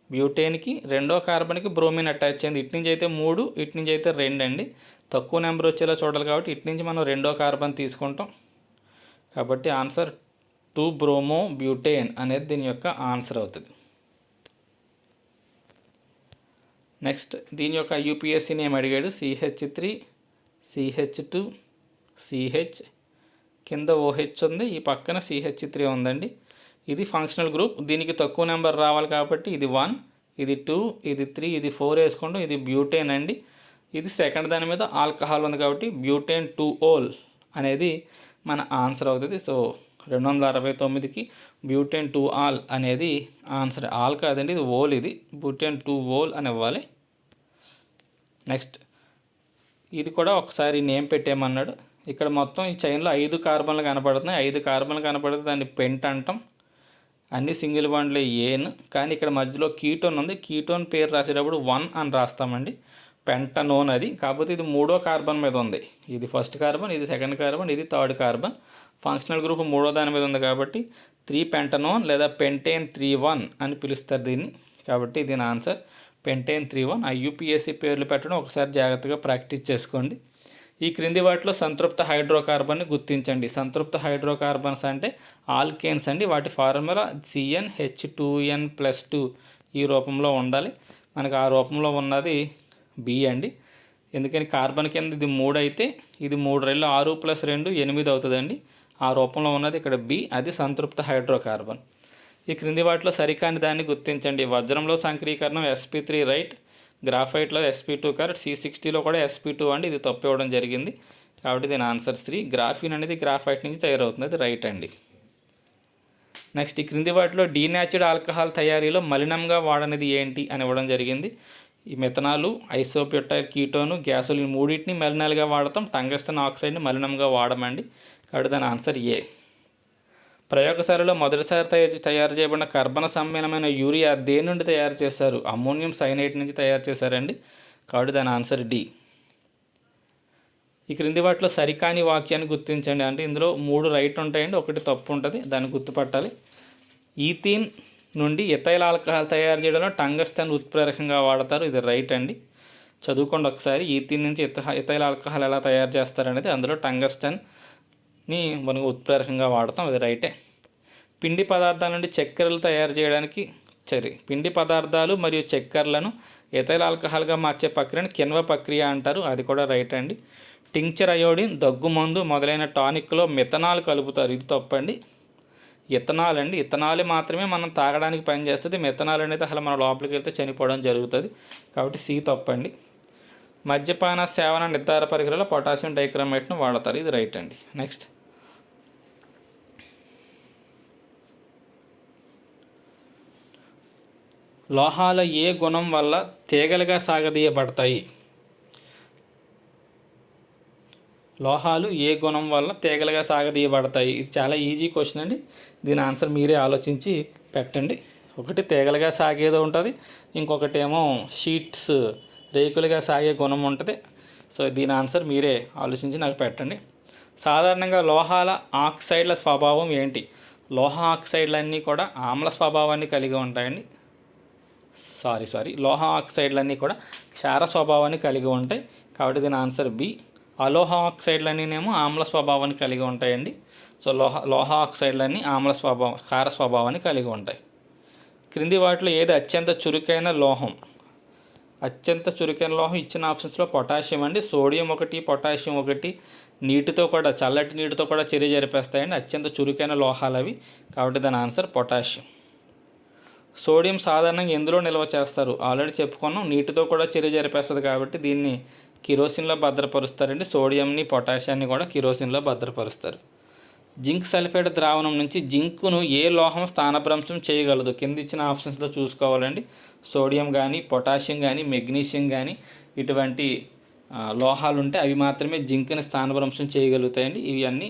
బ్యూటేన్కి రెండో కార్బన్కి బ్రోమిన్ అటాచ్ అయింది. ఇటు నుంచి అయితే 3, ఇటు నుంచి అయితే 2 అండి. తక్కువ నెంబర్ వచ్చేలా చూడాలి కాబట్టి ఇటు నుంచి మనం రెండో కార్బన్ తీసుకుంటాం. కాబట్టి ఆన్సర్ 2 బ్రోమో బ్యూటేన్ అనేది దీని యొక్క ఆన్సర్ అవుతుంది. నెక్స్ట్ దీని యొక్క IUPAC నేమ్ అడిగాడు. CH3, CH2, సిహెచ్, కింద ఓహెచ్ ఉంది, ఈ పక్కన CH3 ఉందండి. ఇది ఫంక్షనల్ గ్రూప్. దీనికి తక్కువ నెంబర్ రావాలి కాబట్టి ఇది 1, ఇది 2, ఇది 3, ఇది 4 వేసుకోండి. ఇది బ్యూటేన్ అండి. ఇది సెకండ్ దాని మీద ఆల్కహాల్ ఉంది కాబట్టి బ్యూటేన్ 2-ol అనేది మన ఆన్సర్ అవుతుంది. సో 269కి బ్యూటేన్ 2-ol అనేది ఆన్సర్. ఆల్ కాదండి, ఇది ఓల్, ఇది బ్యూటేన్ 2-ol అని ఇవ్వాలి. నెక్స్ట్ ఇది కూడా ఒకసారి నేమ్ పెట్టేయమన్నాడు. ఇక్కడ మొత్తం ఈ చైన్లో 5 కార్బన్లు కనపడుతున్నాయి. 5 కార్బన్లు కనపడితే దాన్ని పెంట్ అంటాం. అన్ని సింగిల్ బాండ్లే ఏన్, కానీ ఇక్కడ మధ్యలో కీటోన్ ఉంది. కీటోన్ పేరు రాసేటప్పుడు 1 అని రాస్తామండి. పెంటనోన్ అది, కాకపోతే ఇది 3వ కార్బన్ మీద ఉంది. ఇది ఫస్ట్ కార్బన్, ఇది సెకండ్ కార్బన్, ఇది థర్డ్ కార్బన్. ఫంక్షనల్ గ్రూప్ 3వ దాని మీద ఉంది కాబట్టి 3 పెంటనోన్ లేదా పెంటేన్ 3-1 అని పిలుస్తారు దీన్ని. కాబట్టి దీని ఆన్సర్ పెంటేన్ 3-1. IUPAC పేర్లు పెట్టడం ఒకసారి జాగ్రత్తగా ప్రాక్టీస్ చేసుకోండి. ఈ క్రింది వాటిలో సంతృప్త హైడ్రోకార్బన్ని గుర్తించండి. సంతృప్త హైడ్రోకార్బన్స్ అంటే ఆల్కేన్స్ అండి. వాటి ఫార్ములా CnH2n+2 ఈ రూపంలో ఉండాలి. మనకు ఆ రూపంలో ఉన్నది B అండి. ఎందుకని కార్బన్ కింద ఇది 3 అయితే ఇది 3 రెళ్ళు 6 + 2 8 అవుతుందండి. ఆ రూపంలో ఉన్నది ఇక్కడ B, అది సంతృప్త హైడ్రోకార్బన్. ఈ క్రింది వాటిలో సరికాని దాన్ని గుర్తించండి. వజ్రంలో సంక్రీకరణం sp3 రైట్, గ్రాఫైట్లో sp2 కరెక్ట్, C60లో కూడా sp2 అండి. ఇది తప్పు ఇవ్వడం జరిగింది కాబట్టి దీని ఆన్సర్ 3. గ్రాఫిన్ అనేది గ్రాఫైట్ నుంచి తయారవుతుంది, అది రైట్ అండి. నెక్స్ట్ ఈ క్రింది వాటిలో డీనాచుర్డ్ ఆల్కహాల్ తయారీలో మలినంగా వాడనిది ఏంటి అని ఇవ్వడం జరిగింది. ఈ మెథనాలు, ఐసోప్యూటైల్ కీటోను, గ్యాసోలిన్ మూడింటిని మలినాలుగా వాడతాం. టంగస్టన్ ఆక్సైడ్ని మలినంగా వాడమండి. కాబట్టి దాని ఆన్సర్ ఏ. ప్రయోగశాలలో మొదటిసారి తయారు చేయబడిన కర్బన సమ్మేళనమైన యూరియా దేని నుండి తయారు చేశారు? అమ్మోనియం సైనైడ్ నుంచి తయారు చేశారండి. కాబట్టి దాని ఆన్సర్ డి. ఈ క్రింది వాటిలో సరికాని వాక్యాన్ని గుర్తించండి. అంటే ఇందులో 3 రైట్ ఉంటాయండి, ఒకటి తప్పు ఉంటుంది, దాన్ని గుర్తుపట్టాలి. ఈథీన్ నుండి ఎథైల్ ఆల్కహాల్ తయారు చేయడంలో టంగస్టన్ ఉత్ప్రేరకంగా వాడతారు, ఇది రైట్ అండి. చదువుకోండి ఒకసారి. ఈథీన్ నుంచి ఎథైల్ ఆల్కహాల్ ఎలా తయారు చేస్తారనేది. అందులో టంగస్టన్ని మనం ఉత్ప్రేరకంగా వాడతాం, అది రైటే. పిండి పదార్థాల నుండి చక్కెరలు తయారు చేయడానికి పిండి పదార్థాలు మరియు చక్కెరలను ఎథైల్ ఆల్కహాల్గా మార్చే ప్రక్రియను కిణ్వ ప్రక్రియ అంటారు, అది కూడా రైట్ అండి. టింక్చర్ అయోడిన్, దగ్గుమందు మొదలైన టానిక్లో మిథనాల్ కలుపుతారు, ఇది తప్పండి. ఇథనాల్ అండి, ఇథనాల్ మాత్రమే మనం తాగడానికి పనిచేస్తుంది. మిథనాల్ అనేది అసలు మన లోపలికి వెళ్తే చనిపోవడం జరుగుతుంది, కాబట్టి సి తప్పండి. మద్యపాన సేవన నిర్ధార పరికరాల్లో పొటాషియం డైక్రోమేట్ను వాడతారు, ఇది రైట్ అండి. నెక్స్ట్ లోహాల ఏ గుణం వల్ల తీగలుగా సాగదీయబడతాయి? లోహాలు ఏ గుణం వల్ల తీగలుగా సాగదీయబడతాయి? ఇది చాలా ఈజీ క్వశ్చన్ అండి. దీని ఆన్సర్ మీరే ఆలోచించి పెట్టండి. ఒకటి తీగలుగా సాగేది ఉంటుంది, ఇంకొకటి ఏమో షీట్స్ రేకులుగా సాగే గుణం ఉంటుంది. సో దీని ఆన్సర్ మీరే ఆలోచించి నాకు పెట్టండి. సాధారణంగా లోహాల ఆక్సైడ్ల స్వభావం ఏంటి? లోహ ఆక్సైడ్లన్నీ కూడా ఆమ్ల స్వభావాన్ని కలిగి ఉంటాయండి. లోహ ఆక్సైడ్లన్నీ కూడా క్షార స్వభావాన్ని కలిగి ఉంటాయి, కాబట్టి దీని ఆన్సర్ బి. అలోహ ఆక్సైడ్లన్నీనేమో ఆమ్ల స్వభావాన్ని కలిగి ఉంటాయండి. సో లోహ ఆక్సైడ్లన్నీ క్షార స్వభావాన్ని కలిగి ఉంటాయి. క్రింది వాటిలో ఏది అత్యంత చురుకైన లోహం? అత్యంత చురుకైన లోహం ఇచ్చిన ఆప్షన్స్లో పొటాషియం అండి. సోడియం 1, పొటాషియం 1 నీటితో కూడా, చల్లటి నీటితో కూడా చర్య జరిపేస్తాయండి. అత్యంత చురుకైన లోహాలు అవి, కాబట్టి దాని ఆన్సర్ పొటాషియం. సోడియం సాధారణంగా ఎందులో నిల్వ చేస్తారు? ఆల్రెడీ చెప్పుకున్నాం, నీటితో కూడా చర్య జరిపేస్తుంది కాబట్టి దీన్ని కిరోసిన్లో భద్రపరుస్తారండి. సోడియంని పొటాషియాన్ని కూడా కిరోసిన్లో భద్రపరుస్తారు. జింక్ సల్ఫేట్ ద్రావణం నుంచి జింకును ఏ లోహం స్థానభ్రంశం చేయగలదు? కింద ఇచ్చిన ఆప్షన్స్లో చూసుకోవాలండి. సోడియం కానీ, పొటాషియం కానీ, మెగ్నీషియం కానీ ఇటువంటి లోహాలు ఉంటే అవి మాత్రమే జింక్ని స్థానభ్రంశం చేయగలుగుతాయండి. ఇవి అన్నీ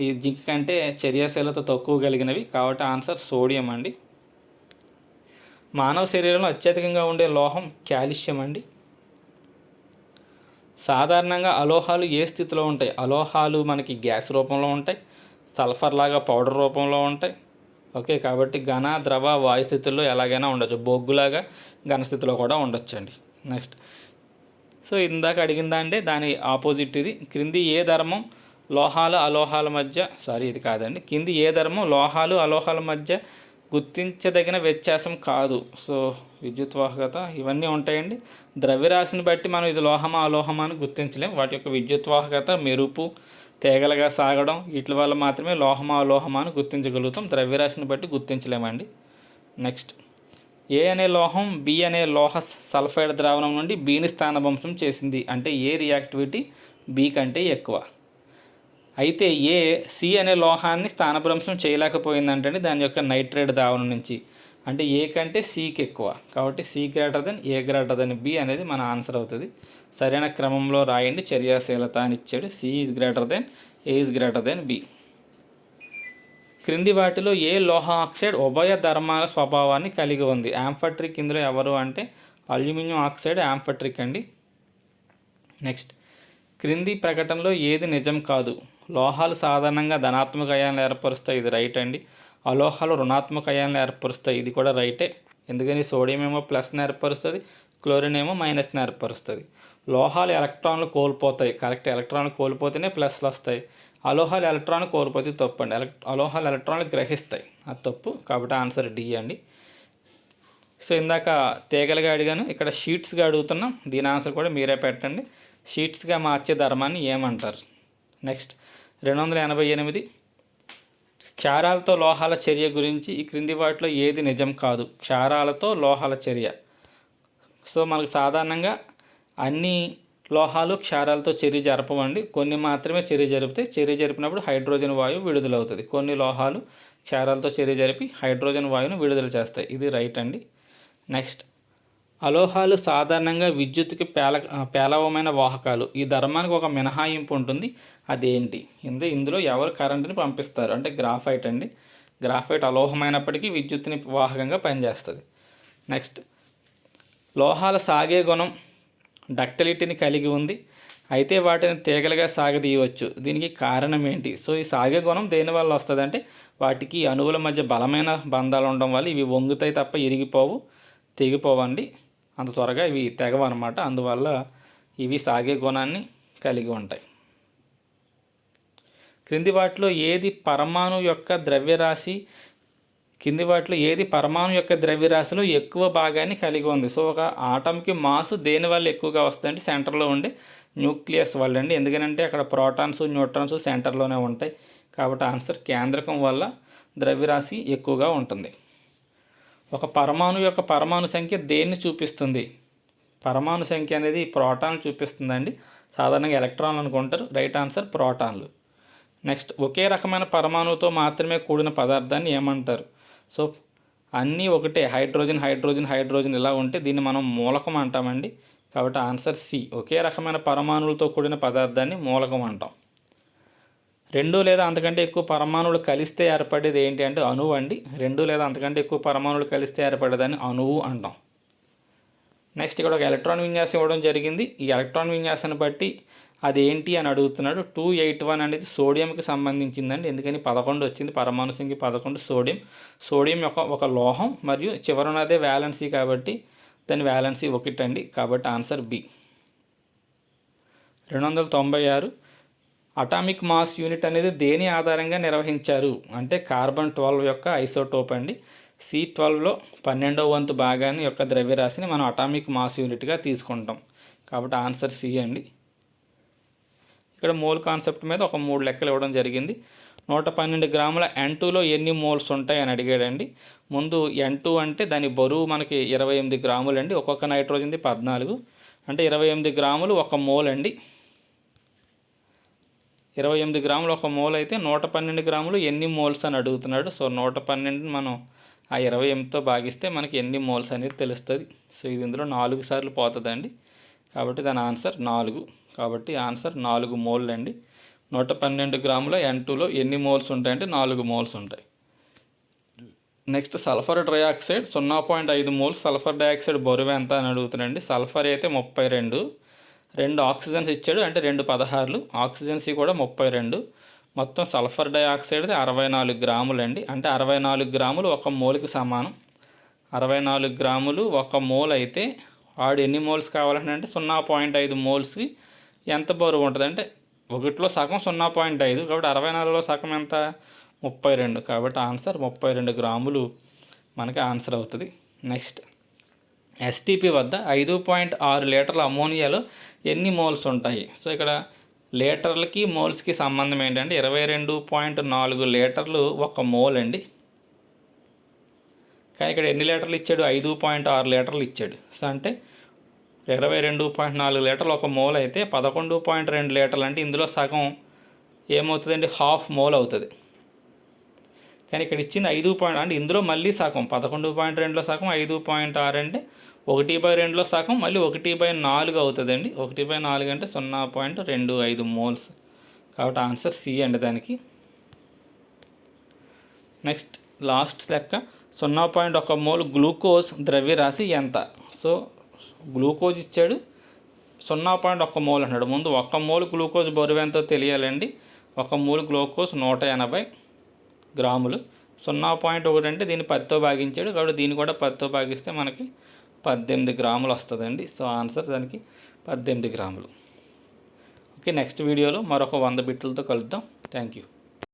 ఈ జింక్ కంటే చర్యాశీలత తక్కువ కలిగినవి, కాబట్టి ఆన్సర్ సోడియం అండి. మానవ శరీరంలో అత్యధికంగా ఉండే లోహం కాల్షియం అండి. సాధారణంగా అలోహాలు ఏ స్థితిలో ఉంటాయి? అలోహాలు మనకి గ్యాస్ రూపంలో ఉంటాయి, సల్ఫర్ లాగా పౌడర్ రూపంలో ఉంటాయి. ఓకే, కాబట్టి ఘన, ద్రవ, వాయు స్థితుల్లో ఎలాగైనా ఉండొచ్చు. బొగ్గులాగా ఘనస్థితిలో కూడా ఉండొచ్చండి. నెక్స్ట్ ఇందాక అడిగిందా అంటే దాని ఆపోజిట్ ఇది. క్రింది ఏ ధర్మం లోహాలు అలోహాల మధ్య ఇది కాదండి. కింది ఏ ధర్మం లోహాలు అలోహాల మధ్య గుర్తించదగిన వ్యత్యాసం కాదు? విద్యుత్వాహకత ఇవన్నీ ఉంటాయండి. ద్రవ్యరాశిని బట్టి మనం ఇది లోహమా అలోహమా అని గుర్తించలేం. వాటి యొక్క విద్యుత్వాహకత, మెరుపు, తీగలుగా సాగడం వీటి వల్ల మాత్రమే లోహమా అలోహమా అని గుర్తించగలుగుతాం, ద్రవ్యరాశిని బట్టి గుర్తించలేమండి. నెక్స్ట్, ఏ అనే లోహం బి అనే లోహ సల్ఫైడ్ ద్రావణం నుండి బిని స్థానభ్రంశం చేసింది. అంటే ఏ రియాక్టివిటీ బి కంటే ఎక్కువ. అయితే ఏ సి అనే లోహాన్ని స్థానభ్రంశం చేయలేకపోయిందంటే దాని యొక్క నైట్రేట్ ద్రావణం నుంచి. అంటే ఏ కంటే సికి ఎక్కువ, కాబట్టి సి గ్రేటర్ దెన్ ఏ గ్రేటర్ దెన్ బి అనేది మన ఆన్సర్ అవుతుంది. సరైన క్రమంలో రాయండి. చర్యాశీలత అని ఇచ్చాడు. C is greater than A is greater than B. క్రింది వాటిలో ఏ లోహ ఆక్సైడ్ ఉభయ ధర్మాల స్వభావాన్ని కలిగి ఉంది. యాంఫట్రిక్ ఇందులో ఎవరు అంటే అల్యూమినియం ఆక్సైడ్ యాంఫట్రిక్ అండి. నెక్స్ట్, క్రింది ప్రకటనలో ఏది నిజం కాదు. లోహాలు సాధారణంగా ధనాత్మక అయాన్లు ఏర్పరుస్తాయి, ఇది రైట్ అండి. అలోహాలు రుణాత్మక అయాన్లు ఏర్పరుస్తాయి, ఇది కూడా రైటే. ఎందుకని సోడియం ఏమో ప్లస్ని ఏర్పరుస్తుంది, క్లోరిన్ ఏమో మైనస్ని ఏర్పరుస్తుంది. లోహాలు ఎలక్ట్రాన్లు కోల్పోతాయి, కరెక్ట్. ఎలక్ట్రాన్లు కోల్పోతేనే ప్లస్లు వస్తాయి. అలోహాలు ఎలక్ట్రాన్ కోల్పోతే తప్పు అండి. అలోహాలు ఎలక్ట్రాన్లు గ్రహిస్తాయి, అది తప్పు. కాబట్టి ఆన్సర్ డి అండి. సో ఇందాక తీగలుగా అడిగాను, ఇక్కడ షీట్స్గా అడుగుతున్నాం. దీని ఆన్సర్ కూడా మీరే పెట్టండి. షీట్స్గా మార్చే ధర్మాన్ని ఏమంటారు? నెక్స్ట్ 288, క్షారాలతో లోహాల చర్య గురించి ఈ క్రింది వాటిలో ఏది నిజం కాదు. క్షారాలతో లోహాల చర్య. సో మనకు సాధారణంగా అన్ని లోహాలు క్షారాలతో చర్య జరపవండి. కొన్ని మాత్రమే చర్య జరిపితే, చర్య జరిపినప్పుడు హైడ్రోజన్ వాయువు విడుదలవుతుంది. కొన్ని లోహాలు క్షారాలతో చర్య జరిపి హైడ్రోజన్ వాయువును విడుదల చేస్తాయి, ఇది రైట్ అండి. నెక్స్ట్, అలోహాలు సాధారణంగా విద్యుత్తుకి పేలవమైన వాహకాలు. ఈ ధర్మానికి ఒక మినహాయింపు ఉంటుంది, అదేంటి? ఇందులో ఎవరు కరెంటుని పంపిస్తారు అంటే గ్రాఫైట్ అండి. గ్రాఫైట్ అలోహమైనప్పటికీ విద్యుత్తుని వాహకంగా పనిచేస్తుంది. నెక్స్ట్, లోహాల సాగే గుణం డక్టిలిటీని కలిగి ఉంది, అయితే వాటిని తీగలుగా సాగదీయవచ్చు. దీనికి కారణం ఏంటి? సో ఈ సాగే గుణం దేనివల్ల వస్తుంది అంటే వాటికి అణువుల మధ్య బలమైన బంధాలు ఉండడం వల్ల ఇవి వంగుతాయి తప్ప ఇరిగిపోవు, తెగిపోవండి. అంత త్వరగా ఇవి తెగవన్నమాట. అందువల్ల ఇవి సాగే గుణాన్ని కలిగి ఉంటాయి. క్రింది వాటిలో ఏది పరమాణు యొక్క ద్రవ్యరాశిలో ఎక్కువ భాగాన్ని కలిగి ఉంది? సో ఒక ఆటంకి మాస్ దేని వల్ల ఎక్కువగా వస్తుందంటే సెంటర్లో ఉండే న్యూక్లియస్ వల్ల అండి. ఎందుకంటే అక్కడ ప్రోటాన్స్ న్యూట్రాన్స్ సెంటర్లోనే ఉంటాయి. కాబట్టి ఆన్సర్ కేంద్రకం వల్ల ద్రవ్యరాశి ఎక్కువగా ఉంటుంది. ఒక పరమాణు యొక్క పరమాణు సంఖ్య దేన్ని చూపిస్తుంది? పరమాణు సంఖ్య అనేది ప్రోటాన్లు చూపిస్తుందండి. సాధారణంగా ఎలక్ట్రాన్లు అనుకుంటారు, రైట్ ఆన్సర్ ప్రోటాన్లు. నెక్స్ట్, ఒకే రకమైన పరమాణువుతో మాత్రమే కూడిన పదార్థాన్ని ఏమంటారు? సో అన్నీ ఒకటే, హైడ్రోజన్ హైడ్రోజన్ హైడ్రోజన్ ఇలా ఉంటే దీన్ని మనం మూలకం అంటామండి. కాబట్టి ఆన్సర్ సి, ఒకే రకమైన పరమాణువులతో కూడిన పదార్థాన్ని మూలకం అంటాం. రెండు లేదా అంతకంటే ఎక్కువ పరమాణువులు కలిస్తే ఏర్పడేది ఏంటి అంటే అణువు అండి. రెండు లేదా అంతకంటే ఎక్కువ పరమాణువులు కలిస్తే ఏర్పడేదాన్ని అణువు అంటాం. నెక్స్ట్, ఇక్కడ ఒక ఎలక్ట్రాన్ విన్యాసం ఇవ్వడం జరిగింది. ఈ ఎలక్ట్రాన్ విన్యాసాన్ని బట్టి అది ఏంటి అని అడుగుతున్నాడు. 281 అనేది సోడియంకి సంబంధించిందండి. ఎందుకని 11 వచ్చింది, పరమాణు సంఖ్య 11. సోడియం యొక్క ఒక లోహం మరియు చివరనదే వ్యాలెన్సీ కాబట్టి దాని వ్యాలెన్సీ 1 అండి. కాబట్టి answer B. 296, atomic mass unit అనేది దేని ఆధారంగా నిర్వహించారు అంటే కార్బన్ 12 యొక్క ఐసోటోప్ అండి. C12లో 12వ వంతు భాగాన్ని యొక్క ద్రవ్యరాశిని మనం అటామిక్ మాస్ యూనిట్గా తీసుకుంటాం. కాబట్టి ఆన్సర్ సి అండి. ఇక్కడ మోల్ కాన్సెప్ట్ మీద ఒక 3 లెక్కలు ఇవ్వడం జరిగింది. 112 గ్రాముల N2లో ఎన్ని మోల్స్ ఉంటాయి అని అడిగాడండి. ముందు N2 అంటే దాని బరువు మనకి 28 గ్రాములు అండి. ఒక్కొక్క నైట్రోజన్ది 14 అంటే 28 గ్రాములు ఒక మోల్ అండి. 28 గ్రాములు ఒక మోల్ అయితే 112 గ్రాములు ఎన్ని మోల్స్ అని అడుగుతున్నాడు. సో 112 మనం ఆ 28తో భాగిస్తే మనకి ఎన్ని మోల్స్ అనేది తెలుస్తుంది. సో ఇది ఇందులో 4 సార్లు పోతుందండి. కాబట్టి దాని ఆన్సర్ 4. కాబట్టి ఆన్సర్ 4 మోల్ అండి. 112 గ్రాముల N2లో ఎన్ని మోల్స్ ఉంటాయంటే 4 మోల్స్ ఉంటాయి. Next, sulphur dioxide 0.5 moles. Sulphur dioxide బరువు ఎంత అని అడుగుతున్నాండి. సల్ఫర్ అయితే 32, 2 ఆక్సిజన్స్ ఇచ్చాడు అంటే 2 16, ఆక్సిజన్స్ కూడా 32. మొత్తం సల్ఫర్ డైఆక్సైడ్ 64 గ్రాములు అండి. అంటే 64 గ్రాములు ఒక మోల్కి సమానం. 64 గ్రాములు ఒక మోల్ అయితే వాడు ఎన్ని మోల్స్ కావాలంటే 0.5 మోల్స్కి ఎంత బరువు ఉంటుంది అంటే 1లో సగం 0.5, కాబట్టి 64లో సగం ఎంత 32. కాబట్టి ఆన్సర్ 32 గ్రాములు మనకి ఆన్సర్ అవుతుంది. నెక్స్ట్, ఎస్టీపీ వద్ద 5.6 లీటర్ల అమోనియాలో ఎన్ని మోల్స్ ఉంటాయి? సో ఇక్కడ లీటర్లకి మోల్స్కి సంబంధం ఏంటంటే 22.4 లీటర్లు ఒక మోల్ అండి. కానీ ఇక్కడ ఎన్ని లీటర్లు ఇచ్చాడు? 5.6 లీటర్లు ఇచ్చాడు. సో అంటే 22.4 లీటర్లు ఒక మోల్ అయితే 11.2 లీటర్లు అంటే ఇందులో సగం ఏమవుతుందండి? హాఫ్ మోల్ అవుతుంది. కానీ ఇక్కడ ఇచ్చింది 5 అంటే ఇందులో మళ్ళీ సగం 11.2లో సగం 5.6 అంటే 1/2లో సగం మళ్ళీ 1/4 అవుతుందండి. 1/4 అంటే 0.25 మోల్స్. కాబట్టి ఆన్సర్ సి అండి దానికి. నెక్స్ట్ లాస్ట్ లెక్క 0.1 మోల్ గ్లూకోజ్ ద్రవ్యరాశి ఎంత? సో గ్లూకోజ్ ఇచ్చాడు, 0.1 మోల్ అన్నాడు. ముందు 1 మోల్ గ్లూకోజ్ బరువు ఎంతో తెలియాలండి. 1 మోల్ గ్లూకోజ్ 180 గ్రాములు. 0.1 అంటే దీన్ని 10తో భాగించాడు కాబట్టి దీన్ని కూడా 10తో భాగిస్తే మనకి 18 గ్రాములు వస్తుందండి. సో ఆన్సర్ దానికి 18 గ్రాములు. ఓకే, నెక్స్ట్ వీడియోలో మరొక 100 బిట్లతో కలుద్దాం. Thank you.